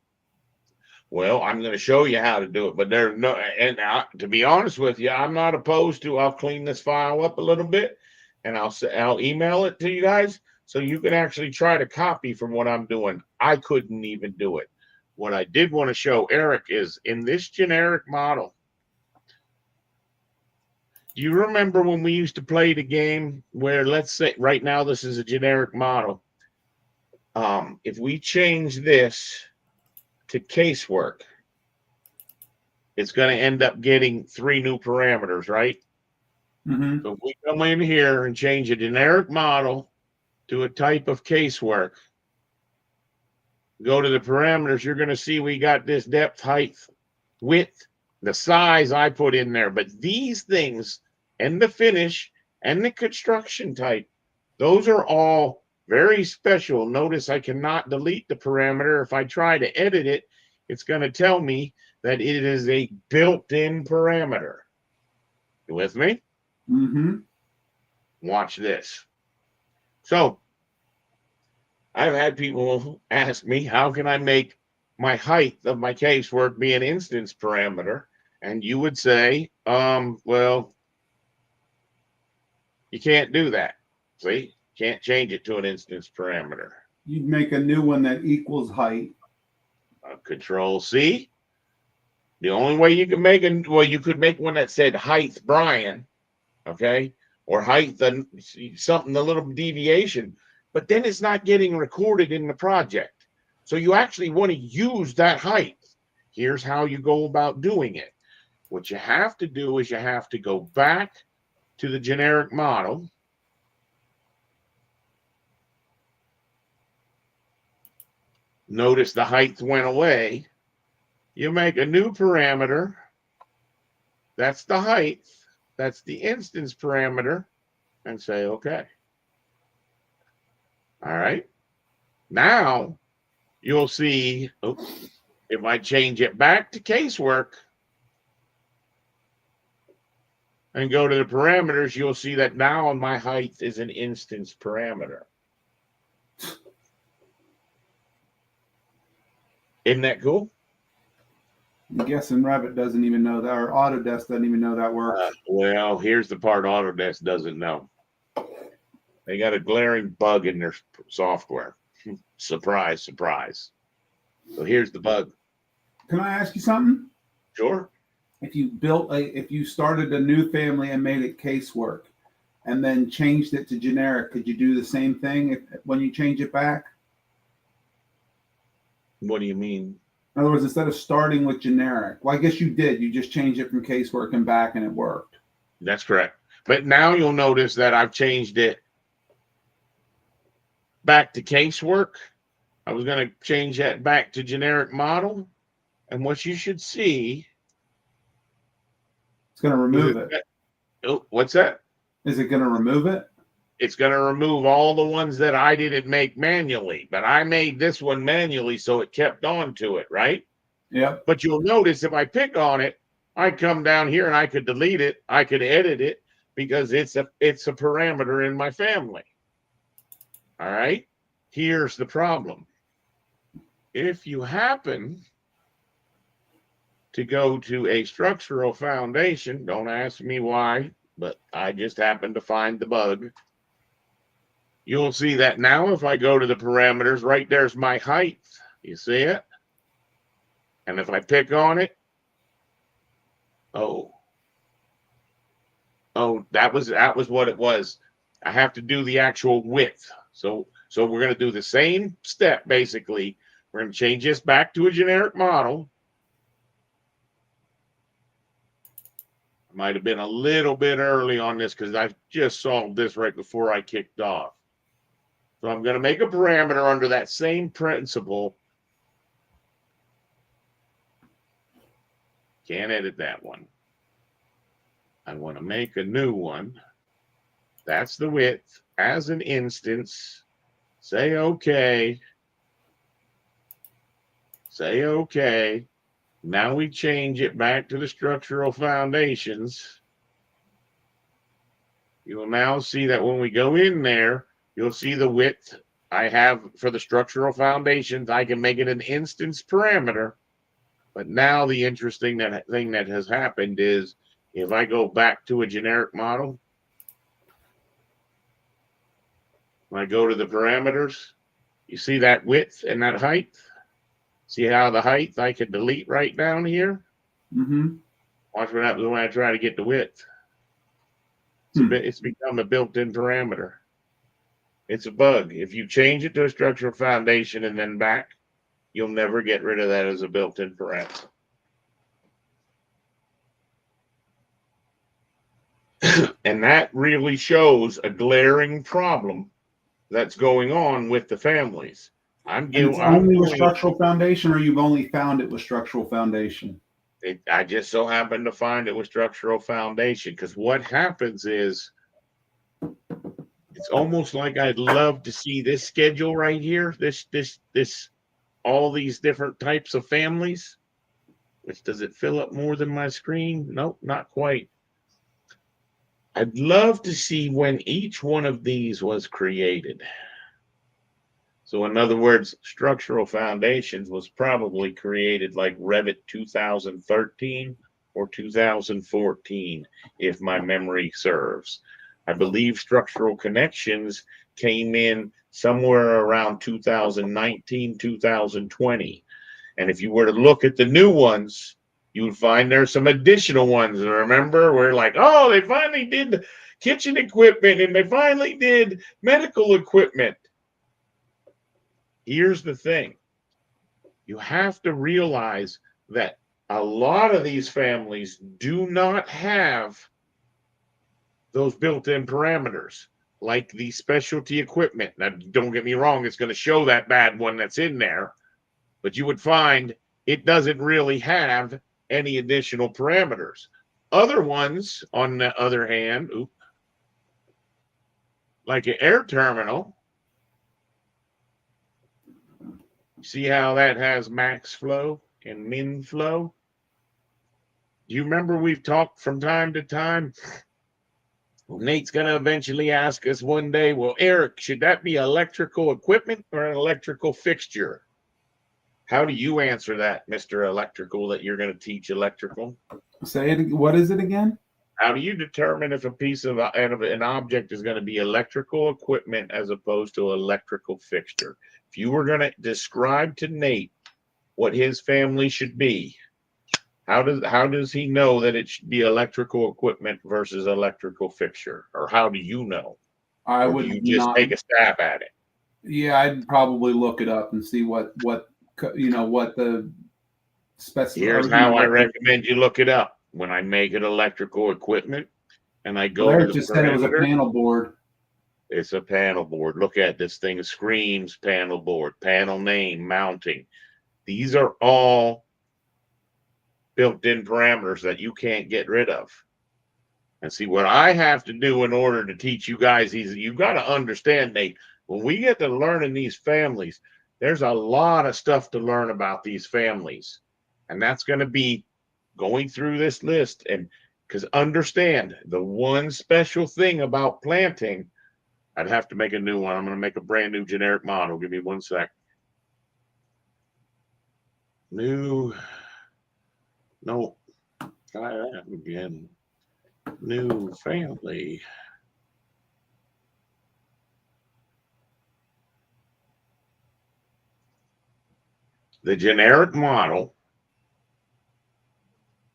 Well, I'm going to show you how to do it, but there's no, and to be honest with you, I'm not opposed to. I'll clean this file up a little bit, and I'll email it to you guys so you can actually try to copy from what I'm doing. I couldn't even do it. What I did want to show Eric is in this generic model. Do you remember when we used to play the game where, let's say, right now this is a generic model. If we change this to casework, it's going to end up getting 3 new parameters, right? Mm-hmm. So if we come in here and change a generic model to a type of casework, go to the parameters, you're going to see we got this depth, height, width, the size I put in there. But these things and the finish and the construction type, those are all very special. Notice I cannot delete the parameter. If I try to edit it, it's going to tell me that it is a built-in parameter. You with me? Mm-hmm. Watch this. So I've had people ask me, how can I make my height of my casework be an instance parameter? And you would say, well, you can't do that. See, can't change it to an instance parameter. You'd make a new one that equals height. Control C. The only way you can make you could make one that said height Brian, okay, or height something a little deviation, but then it's not getting recorded in the project. So you actually want to use that height. Here's how you go about doing it. What you have to do is you have to go back to the generic model. Notice the height went away. You make a new parameter. That's the height. That's the instance parameter. And say, okay. All right. Now you'll see, if I change it back to casework, and go to the parameters, you'll see that now my height is an instance parameter. Isn't that cool? I'm guessing Revit doesn't even know that, or Autodesk doesn't even know that works. Well, here's the part Autodesk doesn't know. They got a glaring bug in their software. Surprise, surprise. So here's the bug. Can I ask you something? Sure. If you started a new family and made it casework, and then changed it to generic, could you do the same thing when you change it back? What do you mean? In other words, instead of starting with generic, well, I guess you did. You just changed it from casework and back, and it worked. That's correct. But now you'll notice that I've changed it back to casework. I was going to change that back to generic model. And what you should see. It's going to remove it. Oh, what's that? Is it going to remove it? It's going to remove all the ones that I didn't make manually, but I made this one manually, so it kept on to it, right? Yep. But you'll notice if I pick on it, I come down here and I could delete it. I could edit it because it's a parameter in my family. All right. Here's the problem. If you happen to go to a structural foundation, don't ask me why, but I just happened to find the bug. You'll see that now if I go to the parameters, right there's my height. You see it? And if I pick on it, oh, that was what it was. I have to do the actual width. So we're going to do the same step, basically. We're going to change this back to a generic model. I might have been a little bit early on this because I just solved this right before I kicked off. So I'm going to make a parameter under that same principle. Can't edit that one. I want to make a new one. That's the width as an instance. Say okay. Say okay. Now we change it back to the structural foundations. You will now see that when we go in there, you'll see the width I have for the structural foundations. I can make it an instance parameter. But now the interesting thing that has happened is if I go back to a generic model, when I go to the parameters, you see that width and that height? See how the height I can delete right down here? Mm-hmm. Watch what happens when I try to get the width. It's become a built-in parameter. It's a bug. If you change it to a structural foundation and then back, you'll never get rid of that as a built-in parameter. And that really shows a glaring problem that's going on with the families. It's only with structural foundation, or you've only found it with structural foundation? I just so happened to find it with structural foundation because what happens is it's almost like I'd love to see this schedule right here. This all these different types of families. Which does it fill up more than my screen? Nope, not quite. I'd love to see when each one of these was created. So in other words, structural foundations was probably created like Revit 2013 or 2014, if my memory serves. I believe structural connections came in somewhere around 2019, 2020. And if you were to look at the new ones, you would find there's some additional ones. Remember, we're like, oh, they finally did kitchen equipment and they finally did medical equipment. Here's the thing. You have to realize that a lot of these families do not have those built-in parameters like the specialty equipment. Now, don't get me wrong, it's going to show that bad one that's in there, but you would find it doesn't really have any additional parameters. Other ones, on the other hand, like an air terminal, see how that has max flow and min flow? you remember we've talked from time to time? Nate's going to eventually ask us one day, well, Eric, should that be electrical equipment or an electrical fixture? How do you answer that, Mr. Electrical, that you're going to teach electrical? Say it. What is it again? How do you determine if a piece of an object is going to be electrical equipment as opposed to electrical fixture? If you were going to describe to Nate what his family should be, how does he know that it should be electrical equipment versus electrical fixture? Or how do you know? I Or would do you just not. take a stab at it? Yeah, I'd probably look it up and see what the Here's how I recommend you look it up. When I make it electrical equipment and I go Larry to the just said it was a parameter, panel board. it's a panel board. Look at this thing, screams panel board, panel name, mounting. These are all built-in parameters that you can't get rid of. And see, what I have to do in order to teach you guys, you've got to understand, Nate, when we get to learning these families, there's a lot of stuff to learn about these families. And that's going to be going through this list. And because understand, the one special thing about planting, I'd have to make a new one. I'm going to make a brand new generic model. Give me 1 sec. New. No. Try that again. New family. The generic model,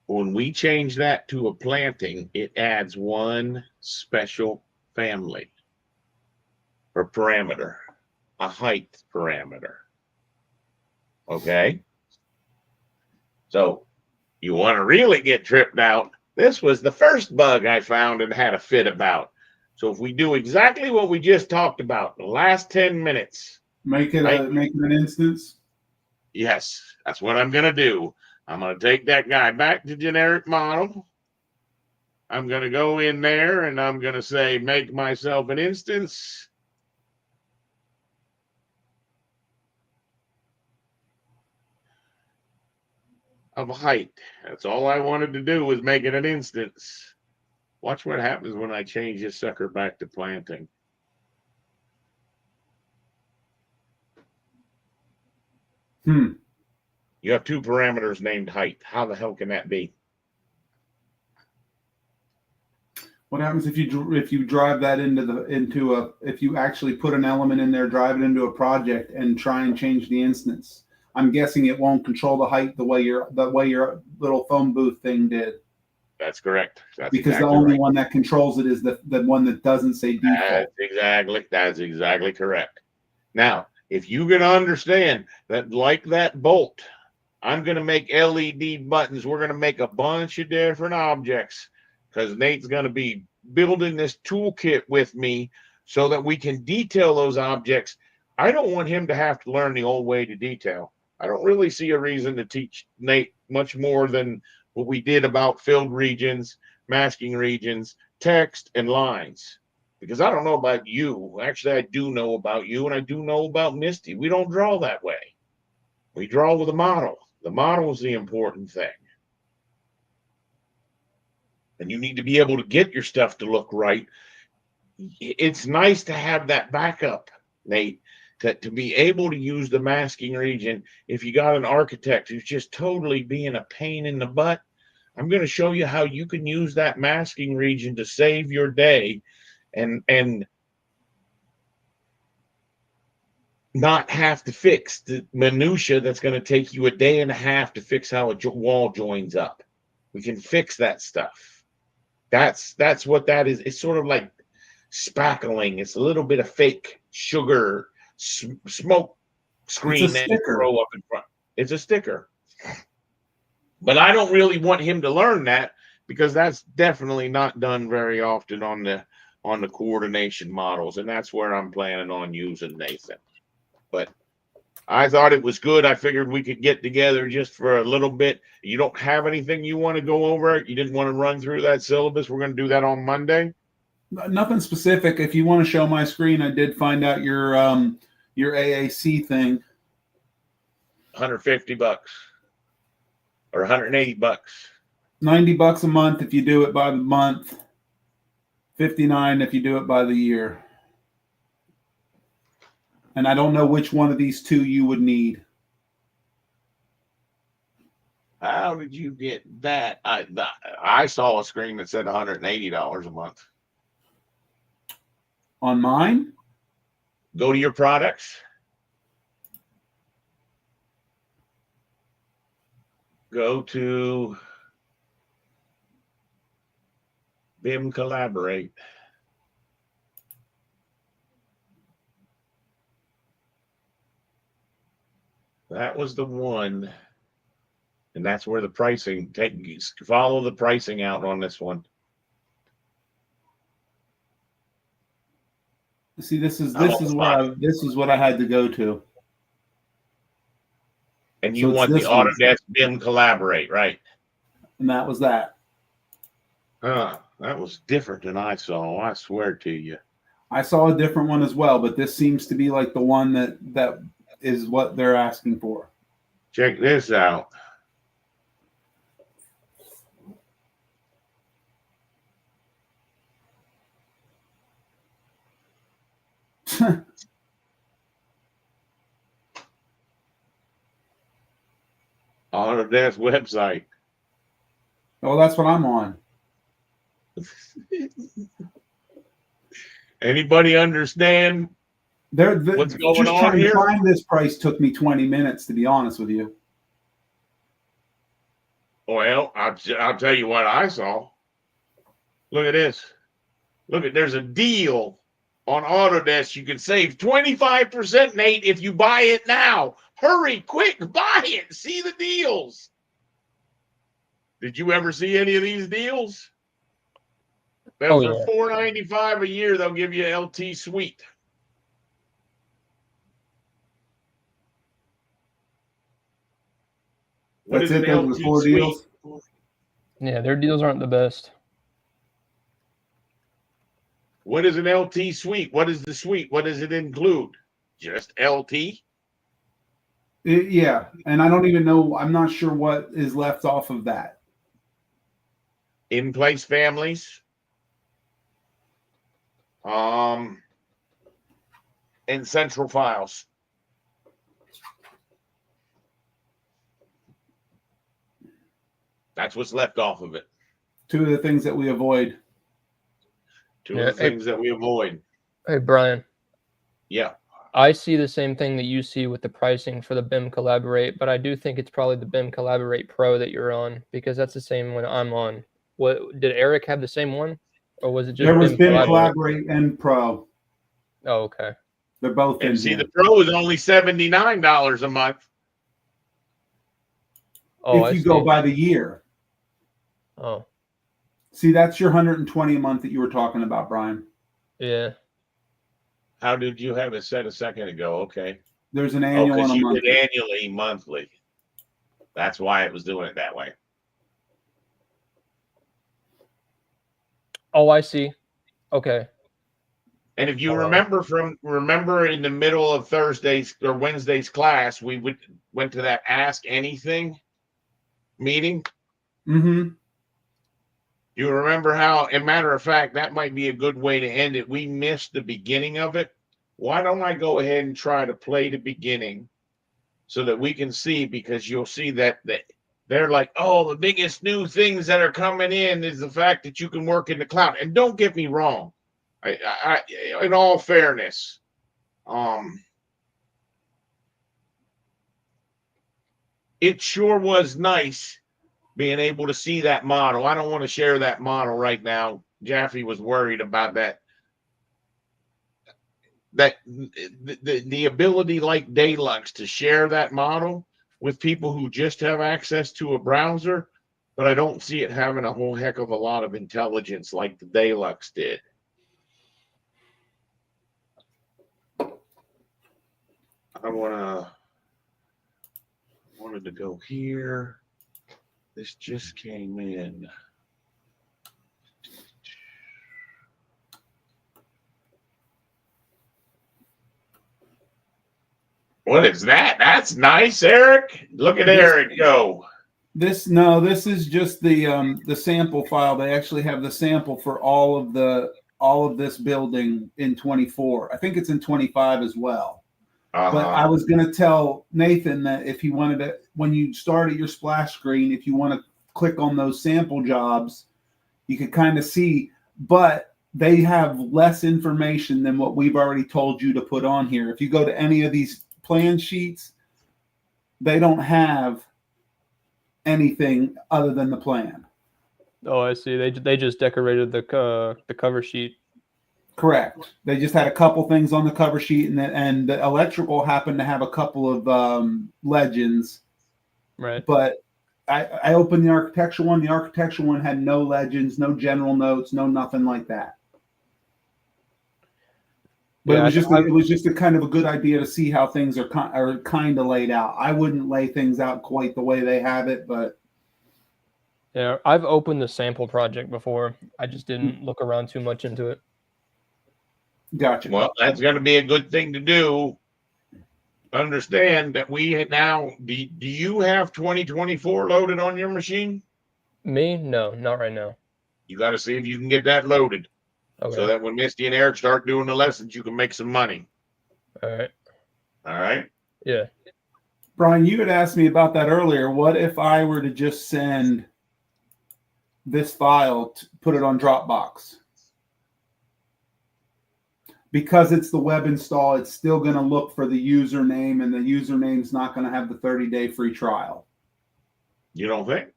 when we change that to a planting, it adds one special family or parameter, a height parameter. Okay? So you want to really get tripped out. This was the first bug I found and had a fit about. So if we do exactly what we just talked about, the last 10 minutes. Make it an instance. Yes, that's what I'm going to do. I'm going to take that guy back to generic model. I'm going to go in there and I'm going to say, make myself an instance. Of height. That's all I wanted to do was make it an instance. Watch what happens when I change this sucker back to planting. You have two parameters named height. How the hell can that be? What happens if you drive that if you actually put an element in there, drive it into a project, and try and change the instance? I'm guessing it won't control the height the way your little phone booth thing did. That's correct. That's because exactly the only right. one that controls it is the one that doesn't say default. That's exactly correct. Now, if you can understand that, like that bolt, I'm going to make LED buttons. We're going to make a bunch of different objects because Nate's going to be building this toolkit with me so that we can detail those objects. I don't want him to have to learn the old way to detail. I don't really see a reason to teach Nate much more than what we did about filled regions, masking regions, text, and lines. Because I don't know about you. Actually, I do know about you, and I do know about Misty. We don't draw that way. We draw with a model. The model is the important thing. And you need to be able to get your stuff to look right. It's nice to have that backup, Nate, to be able to use the masking region. If you got an architect who's just totally being a pain in the butt, I'm going to show you how you can use that masking region to save your day and not have to fix the minutia that's going to take you a day and a half to fix how a wall joins up. We can fix that stuff. That's what that is. It's sort of like spackling. It's a little bit of fake sugar smoke screen that you throw up in front. It's a sticker. But I don't really want him to learn that because that's definitely not done very often on the coordination models, and that's where I'm planning on using Nathan. But I thought it was good. I figured we could get together just for a little bit. You don't have anything you want to go over? You didn't want to run through that syllabus? We're going to do that on Monday? Nothing specific. If you want to show my screen, I did find out your AAC thing. $150 or $180. $90 a month if you do it by the month. $59 if you do it by the year. And I don't know which one of these two you would need. How did you get that? I saw a screen that said $180 a month. On mine? Go to your products. Go to BIM Collaborate. That was the one. And that's where the pricing, follow the pricing out on this one. See, this is what I had to go to. And So you it's want the this one. Autodesk BIM Collaborate, right? And that was that. That was different than I saw. I swear to you. I saw a different one as well, but this seems to be like the one that is what they're asking for. Check this out. Autodesk website. Oh, that's what I'm on. Anybody understand what's going just on trying here? to find this price took me 20 minutes, to be honest with you. Well, I'll tell you what I saw. Look at this. There's a deal on Autodesk. You can save 25%, Nate, if you buy it now. Hurry, quick, buy it. See the deals. Did you ever see any of these deals? Well, for $4.95 a year, they'll give you an LT suite. What is an LT suite? Deals? Yeah, their deals aren't the best. What is an LT suite? What is the suite? What does it include? Just LT? Yeah, and I don't even know. I'm not sure what is left off of that. In-place families. And central files. That's what's left off of it. Two of the things that we avoid. Two of the things that we avoid. Hey, Brian. Yeah. I see the same thing that you see with the pricing for the BIM Collaborate, but I do think it's probably the BIM Collaborate Pro that you're on, because that's the same one I'm on. What did Eric have the same one, or was it just there was BIM Collaborate and Pro? Oh, okay. They're both in see, here. the Pro is only $79 a month. Oh, if you go by the year. Oh. See, that's your 120 a month that you were talking about, Brian. Yeah. How did you have it set a second ago? Okay. There's an annual and a monthly. Did annually, monthly. That's why it was doing it that way. Oh, I see. Okay. And if you remember in the middle of Thursday's or Wednesday's class, we went to that Ask Anything meeting. Mm-hmm. You remember how, as a matter of fact, that might be a good way to end it. We missed the beginning of it. Why don't I go ahead and try to play the beginning so that we can see, because you'll see that they're like, oh, the biggest new things that are coming in is the fact that you can work in the cloud. And don't get me wrong. I in all fairness, it sure was nice being able to see that model. I don't want to share that model right now. Jaffe was worried about that. The ability like Deluxe to share that model with people who just have access to a browser, but I don't see it having a whole heck of a lot of intelligence like the Deluxe did. I wanted to go here. This just came in. What is that? That's nice, Eric. Look at Eric go. This is just the sample file. They actually have the sample for all of this building in 24. I think it's in 25 as well. But I was going to tell Nathan that if he wanted to, when you start at your splash screen, if you want to click on those sample jobs, you could kind of see, but they have less information than what we've already told you to put on here. If you go to any of these plan sheets, they don't have anything other than the plan. Oh, I see. They just decorated the cover sheet. Correct. They just had a couple things on the cover sheet, and the electrical happened to have a couple of legends. Right. But I opened the architectural one. The architectural one had no legends, no general notes, no nothing like that. But yeah, it was just a kind of a good idea to see how things are kind of laid out. I wouldn't lay things out quite the way they have it, but yeah, I've opened the sample project before. I just didn't look around too much into it. Gotcha. Well, that's going to be a good thing to do. Understand that we now, do you have 2024 loaded on your machine? Me? No, not right now. You got to see if you can get that loaded. Okay. So that when Misty and Eric start doing the lessons, you can make some money. All right. All right. Yeah. Brian, you had asked me about that earlier. What if I were to just send this file, put it on Dropbox? Because it's the web install, it's still going to look for the username, and the username's not going to have the 30-day free trial. You don't think?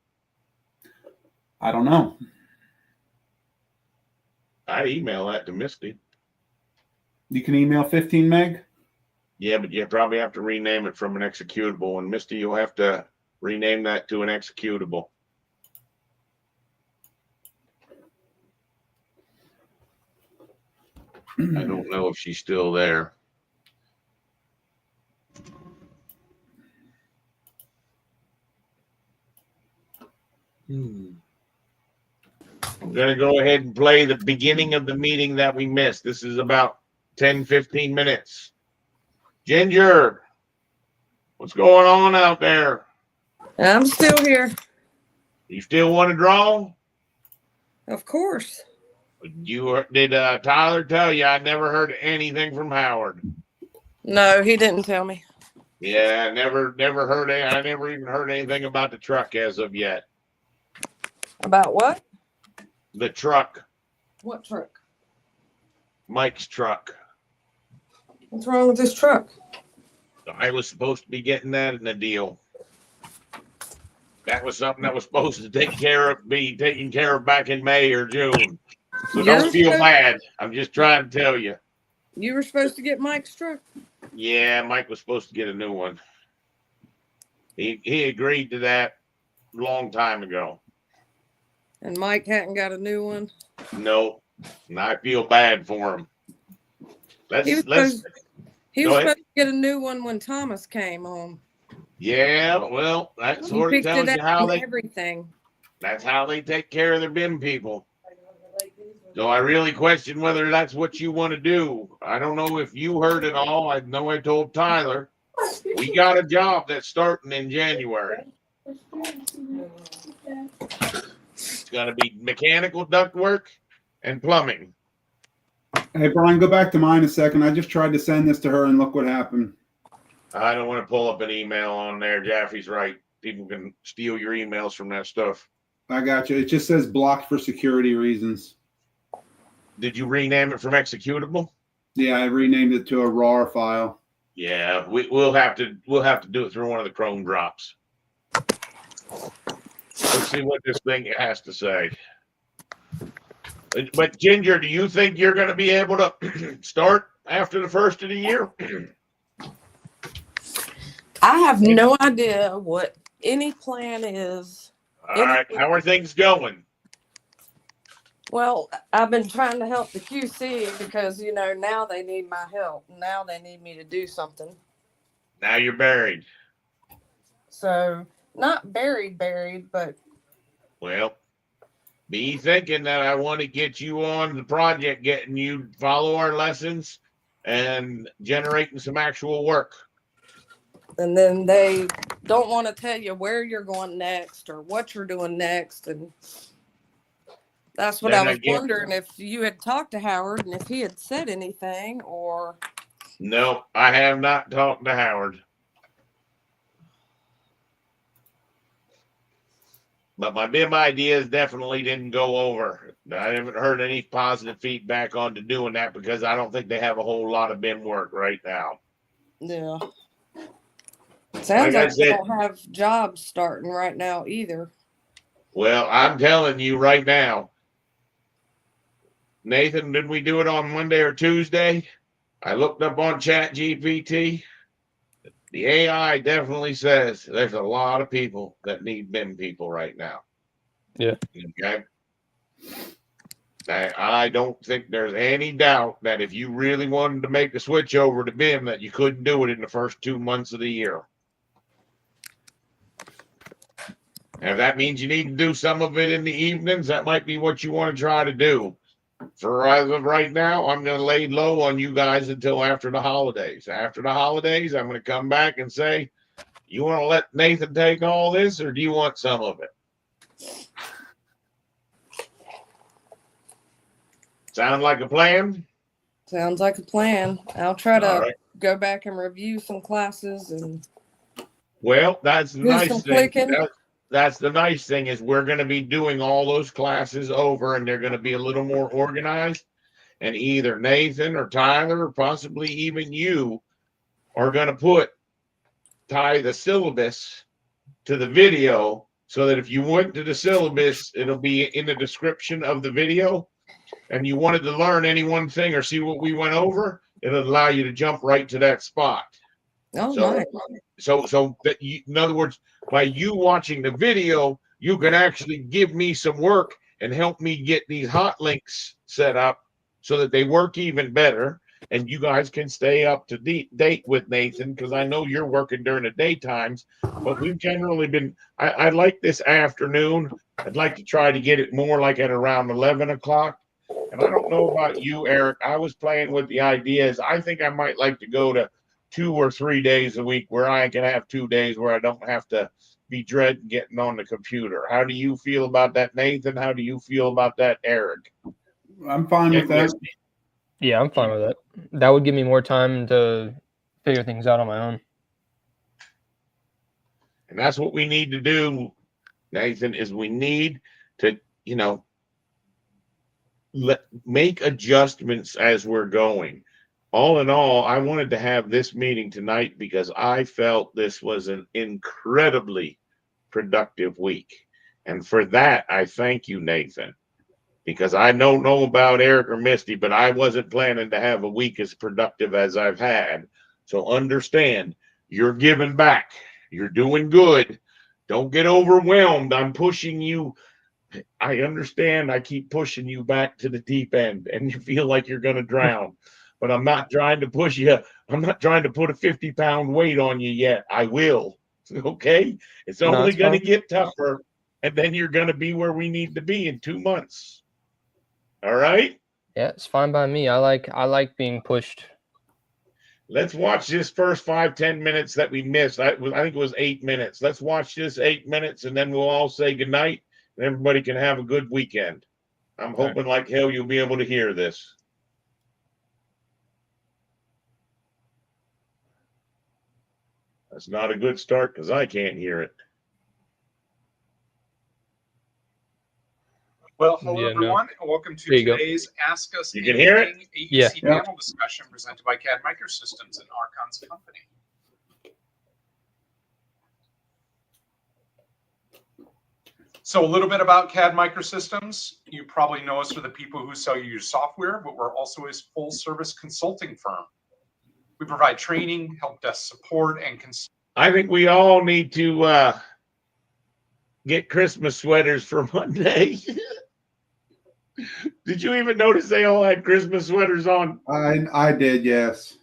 I don't know. I email that to Misty. You can email 15 meg? Yeah, but you probably have to rename it from an executable. And Misty, you'll have to rename that to an executable. I don't know if she's still there. I'm going to go ahead and play the beginning of the meeting that we missed. This is about 10, 15 minutes. Ginger, what's going on out there? I'm still here. You still want to draw? Of course. Did Tyler tell you I never heard anything from Howard? No, he didn't tell me. Yeah, never heard it. I never even heard anything about the truck as of yet. About what? The truck. What truck? Mike's truck. What's wrong with this truck? I was supposed to be getting that in the deal. That was something that was supposed to be taken care of back in May or June. So don't feel bad. I'm just trying to tell you. You were supposed to get Mike's truck? Yeah, Mike was supposed to get a new one. He agreed to that a long time ago. And Mike hadn't got a new one? No, and I feel bad for him. He was supposed to get a new one when Thomas came home. Yeah, well, that sort of tells you how that's how they take care of their bin people. So I really question whether that's what you want to do. I don't know if you heard it all. I know I told Tyler. We got a job that's starting in January. It's going to be mechanical ductwork and plumbing. Hey, Brian, go back to mine a second. I just tried to send this to her, and look what happened. I don't want to pull up an email on there. Jaffe's right. People can steal your emails from that stuff. I got you. It just says blocked for security reasons. Did you rename it from executable? Yeah, I renamed it to a RAR file. Yeah, we'll have to do it through one of the Chrome drops. Let's see what this thing has to say. But Ginger, do you think you're going to be able to start after the first of the year? I have no idea what any plan is. All right, how are things going? Well, I've been trying to help the QC because, now they need my help. Now they need me to do something. Now you're buried. So, not buried, but. Well, be thinking that I want to get you on the project, getting you follow our lessons and generating some actual work. And then they don't want to tell you where you're going next or what you're doing next. And that's what I Then was again, wondering if you had talked to Howard and if he had said anything or. no, I have not talked to Howard. But my BIM ideas definitely didn't go over. I haven't heard any positive feedback on to doing that because I don't think they have a whole lot of BIM work right now. Yeah. Sounds Like I like they said, don't have jobs starting right now either. well, I'm telling you right now, Nathan, did we do it on Monday or Tuesday? I looked up on Chat GPT. The AI definitely says there's a lot of people that need BIM people right now. Yeah. Okay. I don't think there's any doubt that if you really wanted to make the switch over to BIM, that you couldn't do it in the first 2 months of the year. And if that means you need to do some of it in the evenings, that might be what you want to try to do. For as of right now, I'm going to lay low on you guys until after the holidays. After the holidays, I'm going to come back and say, you want to let Nathan take all this, or do you want some of it? Sound like a plan? Sounds like a plan. I'll try All to right. go back and review some classes and Well, that's the do some nice thing. clicking. That's the nice thing is we're going to be doing all those classes over, and they're going to be a little more organized. And either Nathan or Tyler, or possibly even you, are going to tie the syllabus to the video so that if you went to the syllabus, it'll be in the description of the video. And you wanted to learn any one thing or see what we went over, it'll allow you to jump right to that spot. Oh, So, nice. so that you, in other words, by you watching the video, you can actually give me some work and help me get these hot links set up so that they work even better. And you guys can stay up to date with Nathan because I know you're working during the daytimes, but we've generally been. I like this afternoon. I'd like to try to get it more like at around 11 o'clock. And I don't know about you, Eric. I was playing with the ideas. I think I might like to go to 2 or 3 days a week where I can have 2 days where I don't have to be dreading getting on the computer. How do you feel about that, Nathan? How do you feel about that, Eric? I'm fine with that. Yeah, I'm fine with that. That would give me more time to figure things out on my own. And that's what we need to do, Nathan, is we need to, make adjustments as we're going. All in all, I wanted to have this meeting tonight because I felt this was an incredibly productive week. And for that, I thank you, Nathan, because I don't know about Eric or Misty, but I wasn't planning to have a week as productive as I've had. So understand, you're giving back. You're doing good. Don't get overwhelmed. I'm pushing you. I understand I keep pushing you back to the deep end and you feel like you're going to drown, but I'm not trying to push you. I'm not trying to put a 50-pound weight on you yet. I will. Okay. It's only going to get tougher. And then you're going to be where we need to be in 2 months. All right. Yeah, it's fine by me. I like being pushed. Let's watch this first 5-10 minutes that we missed. I think it was 8 minutes. Let's watch this 8 minutes and then we'll all say goodnight. And everybody can have a good weekend. I'm hoping like hell you'll be able to hear this. That's not a good start because I can't hear it. Well, hello everyone, and welcome to today's Ask Us You can hear it? AEC panel discussion presented by CAD Microsystems and Archon's company. So a little bit about CAD Microsystems. You probably know us for the people who sell you your software, but we're also a full service consulting firm. We provide training, help desk support, and I think we all need to get Christmas sweaters for Monday. Did you even notice they all had Christmas sweaters on? I did, yes.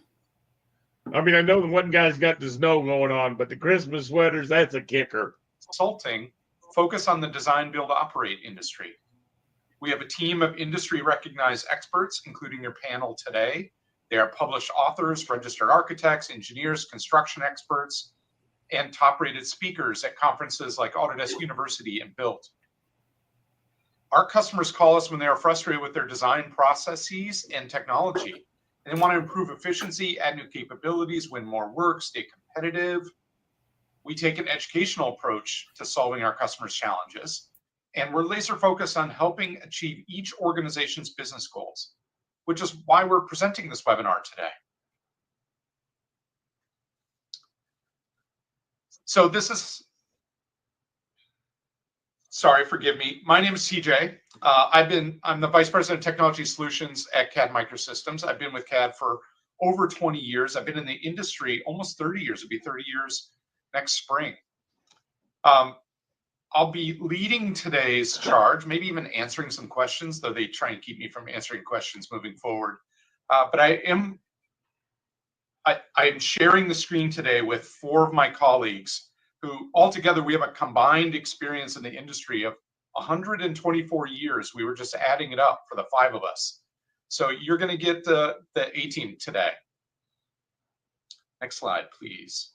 I mean, I know the one guy's got the snow going on, but the Christmas sweaters, that's a kicker. Consulting focus on the design, build, operate industry. We have a team of industry recognized experts, including your panel today. They are published authors, registered architects, engineers, construction experts, and top-rated speakers at conferences like Autodesk University and Build. Our customers call us when they are frustrated with their design processes and technology, and they want to improve efficiency, add new capabilities, win more work, stay competitive. We take an educational approach to solving our customers' challenges, and we're laser focused on helping achieve each organization's business goals, which is why we're presenting this webinar today. So this is, sorry, forgive me. My name is TJ. I'm the Vice President of Technology Solutions at CAD Microsystems. I've been with CAD for over 20 years. I've been in the industry almost 30 years. It'll be 30 years next spring. I'll be leading today's charge, maybe even answering some questions, though they try and keep me from answering questions moving forward. But I am sharing the screen today with 4 of my colleagues who altogether we have a combined experience in the industry of 124 years. We were just adding it up for the 5 of us. So you're going to get the A team today. Next slide, please.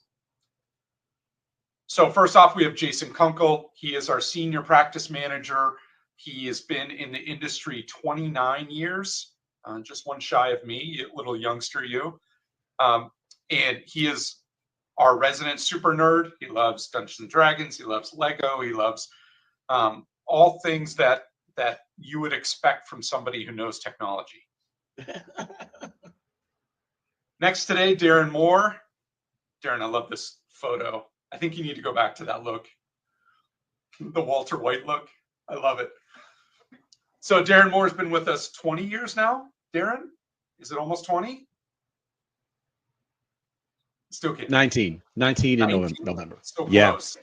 So first off, we have Jason Kunkel. He is our senior practice manager. He has been in the industry 29 years, just one shy of me, you little youngster you. And he is our resident super nerd. He loves Dungeons and Dragons. He loves Lego. He loves all things that you would expect from somebody who knows technology. Next today, Darren Moore. Darren, I love this photo. I think you need to go back to that look, the Walter White look. I love it. So Darren Moore has been with us 20 years now. Darren, is it almost 20? Still kidding. 19 in November. So Yeah. Close.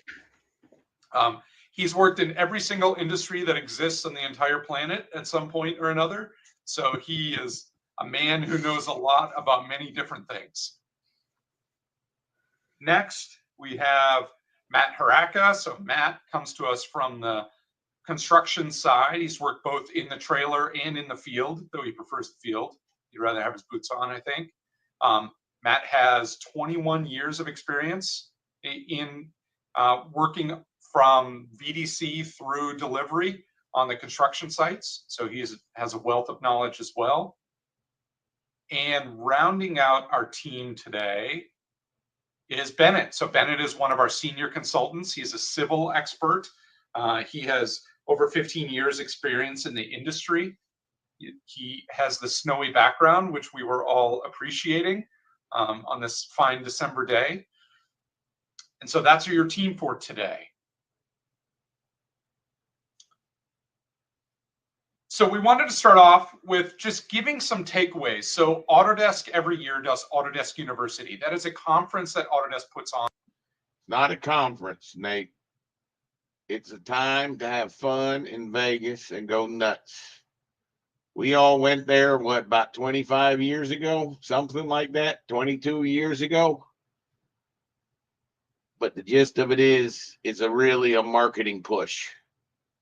He's worked in every single industry that exists on the entire planet at some point or another. So he is a man who knows a lot about many different things. Next, we have Matt Haraka. So Matt comes to us from the construction side. He's worked both in the trailer and in the field, though he prefers the field. He'd rather have his boots on, I think. Matt has 21 years of experience in working from VDC through delivery on the construction sites. So he has a wealth of knowledge as well. And rounding out our team today is Bennett. So Bennett is one of our senior consultants. He's a civil expert. He has over 15 years experience in the industry. He has the snowy background, which we were all appreciating on this fine December day. And so that's your team for today. So we wanted to start off with just giving some takeaways. So Autodesk every year does Autodesk University. That is a conference that Autodesk puts on. Not a conference, Nate. It's a time to have fun in Vegas and go nuts. We all went there, what, about 25 years ago? Something like that, 22 years ago. But the gist of it is, it's really a marketing push,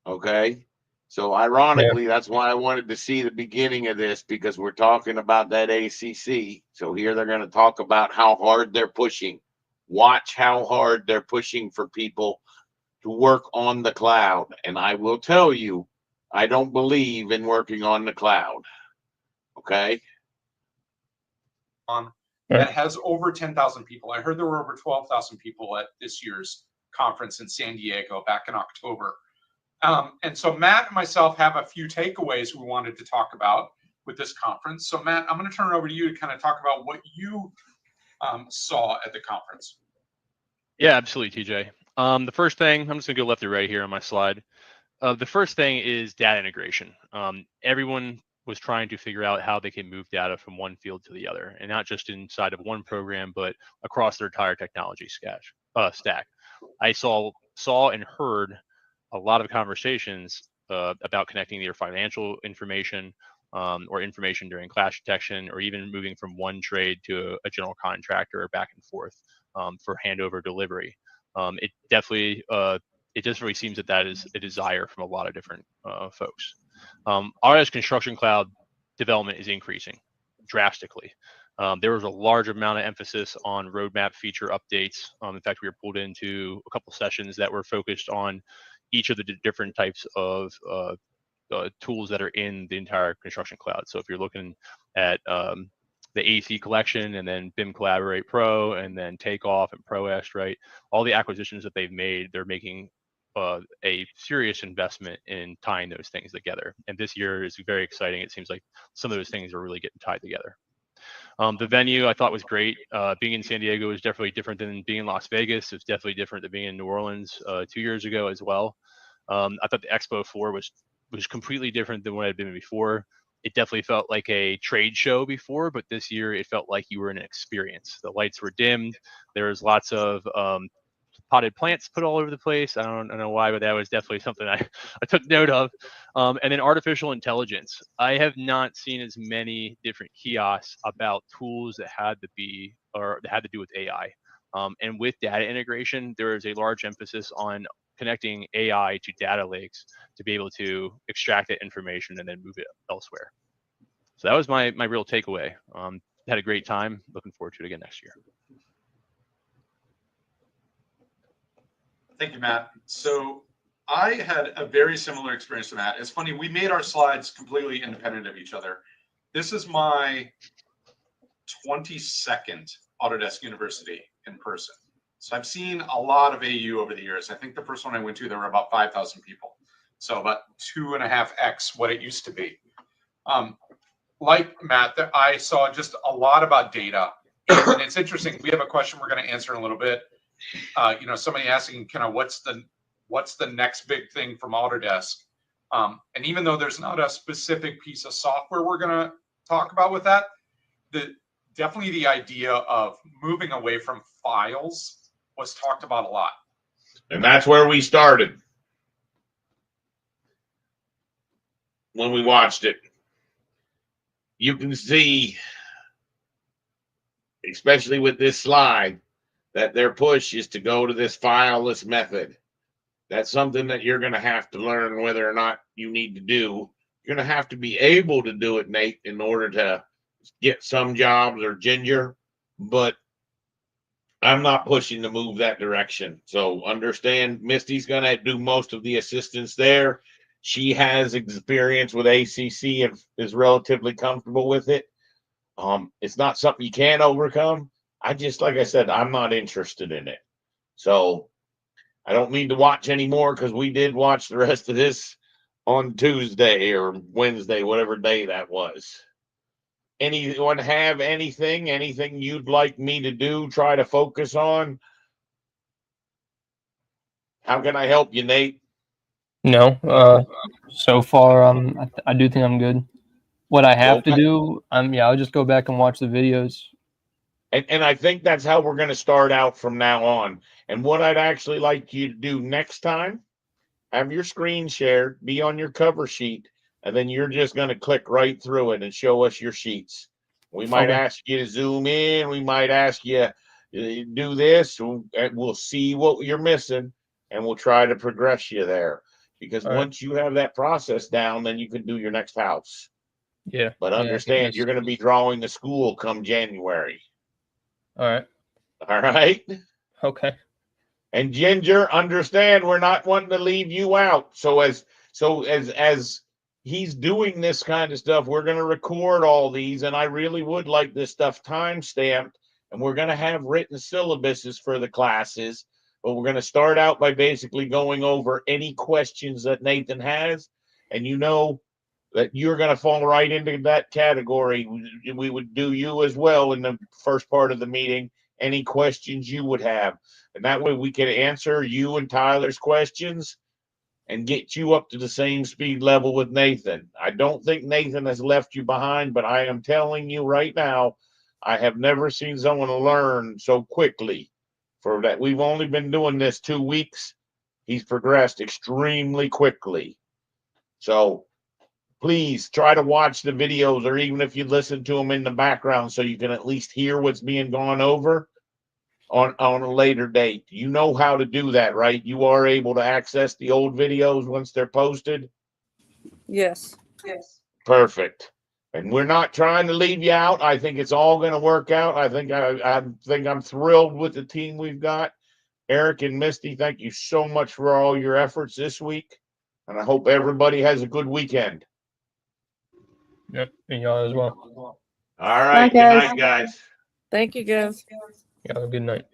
okay? So ironically, that's why I wanted to see the beginning of this, because we're talking about that ACC. So here they're going to talk about how hard they're pushing. Watch how hard they're pushing for people to work on the cloud. And I will tell you, I don't believe in working on the cloud. Okay. That has over 10,000 people. I heard there were over 12,000 people at this year's conference in San Diego back in October. And so Matt and myself have a few takeaways we wanted to talk about with this conference. So Matt, I'm going to turn it over to you to kind of talk about what you saw at the conference. Yeah, absolutely, TJ. The first thing, I'm just going to go left to right here on my slide. The first thing is data integration. Everyone was trying to figure out how they can move data from one field to the other, and not just inside of one program, but across their entire technology stack. I saw and heard a lot of conversations about connecting their financial information or information during clash detection, or even moving from one trade to a general contractor or back and forth for handover delivery. It definitely seems that is a desire from a lot of different folks. Autodesk Construction Cloud development is increasing drastically. There was a large amount of emphasis on roadmap feature updates. In fact, we were pulled into a couple sessions that were focused on each of the different types of tools that are in the entire construction cloud. So if you're looking at the AC collection and then BIM Collaborate Pro and then Takeoff and ProEst, right? All the acquisitions that they've made, they're making a serious investment in tying those things together. And this year is very exciting. It seems like some of those things are really getting tied together. The venue I thought was great. Being in San Diego is definitely different than being in Las Vegas. It's definitely different than being in New Orleans 2 years ago as well. I thought the Expo floor was completely different than what I'd been before. It definitely felt like a trade show before, but this year it felt like you were in an experience. The lights were dimmed. There was lots of potted plants put all over the place. I don't know why, but that was definitely something I took note of. And then artificial intelligence. I have not seen as many different kiosks about tools that had to be or that had to do with AI. And with data integration, there is a large emphasis on connecting AI to data lakes to be able to extract that information and then move it elsewhere. So that was my real takeaway. Had a great time. Looking forward to it again next year. Thank you, Matt. So I had a very similar experience to Matt. It's funny, we made our slides completely independent of each other. This is my 22nd Autodesk University in person. So I've seen a lot of AU over the years. I think the first one I went to, there were about 5,000 people. So about 2.5x what it used to be. Like Matt, I saw just a lot about data. And it's interesting. We have a question we're going to answer in a little bit. Somebody asking kind of what's the next big thing from Autodesk. And even though there's not a specific piece of software we're going to talk about with that, definitely the idea of moving away from files was talked about a lot. And that's where we started when we watched it. You can see, especially with this slide, that their push is to go to this fileless method. That's something that you're going to have to learn whether or not you need to do. You're going to have to be able to do it, Nate, in order to get some jobs or Ginger, but I'm not pushing to move that direction. So understand Misty's going to do most of the assistance there. She has experience with ACC and is relatively comfortable with it. It's not something you can't overcome. Like I said, I'm not interested in it. So I don't need to watch anymore because we did watch the rest of this on Tuesday or Wednesday, whatever day that was. Anyone have anything you'd like me to do, try to focus on? How can I help you, Nate? No, so far, I do think I'm good. What I have to do, I'll just go back and watch the videos. And I think that's how we're going to start out from now on. And what I'd actually like you to do next time, have your screen shared, be on your cover sheet, and then you're just going to click right through it and show us your sheets. We might ask you to zoom in. We might ask you to do this. We'll see what you're missing, and we'll try to progress you there. Because once you have that process down, then you can do your next house. Yeah. But understand, you're going to be drawing the school come January. All right. All right. Okay. And Ginger, understand, we're not wanting to leave you out. So as he's doing this kind of stuff, we're going to record all these, and I really would like this stuff time stamped, and we're going to have written syllabuses for the classes, but we're going to start out by basically going over any questions that Nathan has, and you know that you're going to fall right into that category. We would do you as well in the first part of the meeting, any questions you would have, and that way we can answer you and Tyler's questions and get you up to the same speed level with Nathan. I don't think Nathan has left you behind, but I am telling you right now, I have never seen someone learn so quickly. For that, we've only been doing this 2 weeks. He's progressed extremely quickly. So please try to watch the videos, or even if you listen to them in the background so you can at least hear what's being gone over on a later date. You know how to do that, right? You are able to access the old videos once they're posted? Yes. Perfect. And we're not trying to leave you out. I think it's all going to work out. I think I'm thrilled with the team we've got. Eric and Misty, thank you so much for all your efforts this week. And I hope everybody has a good weekend. Yep, and y'all as well. All right. Bye, guys. Good night, guys. Thank you, guys. Y'all have a good night.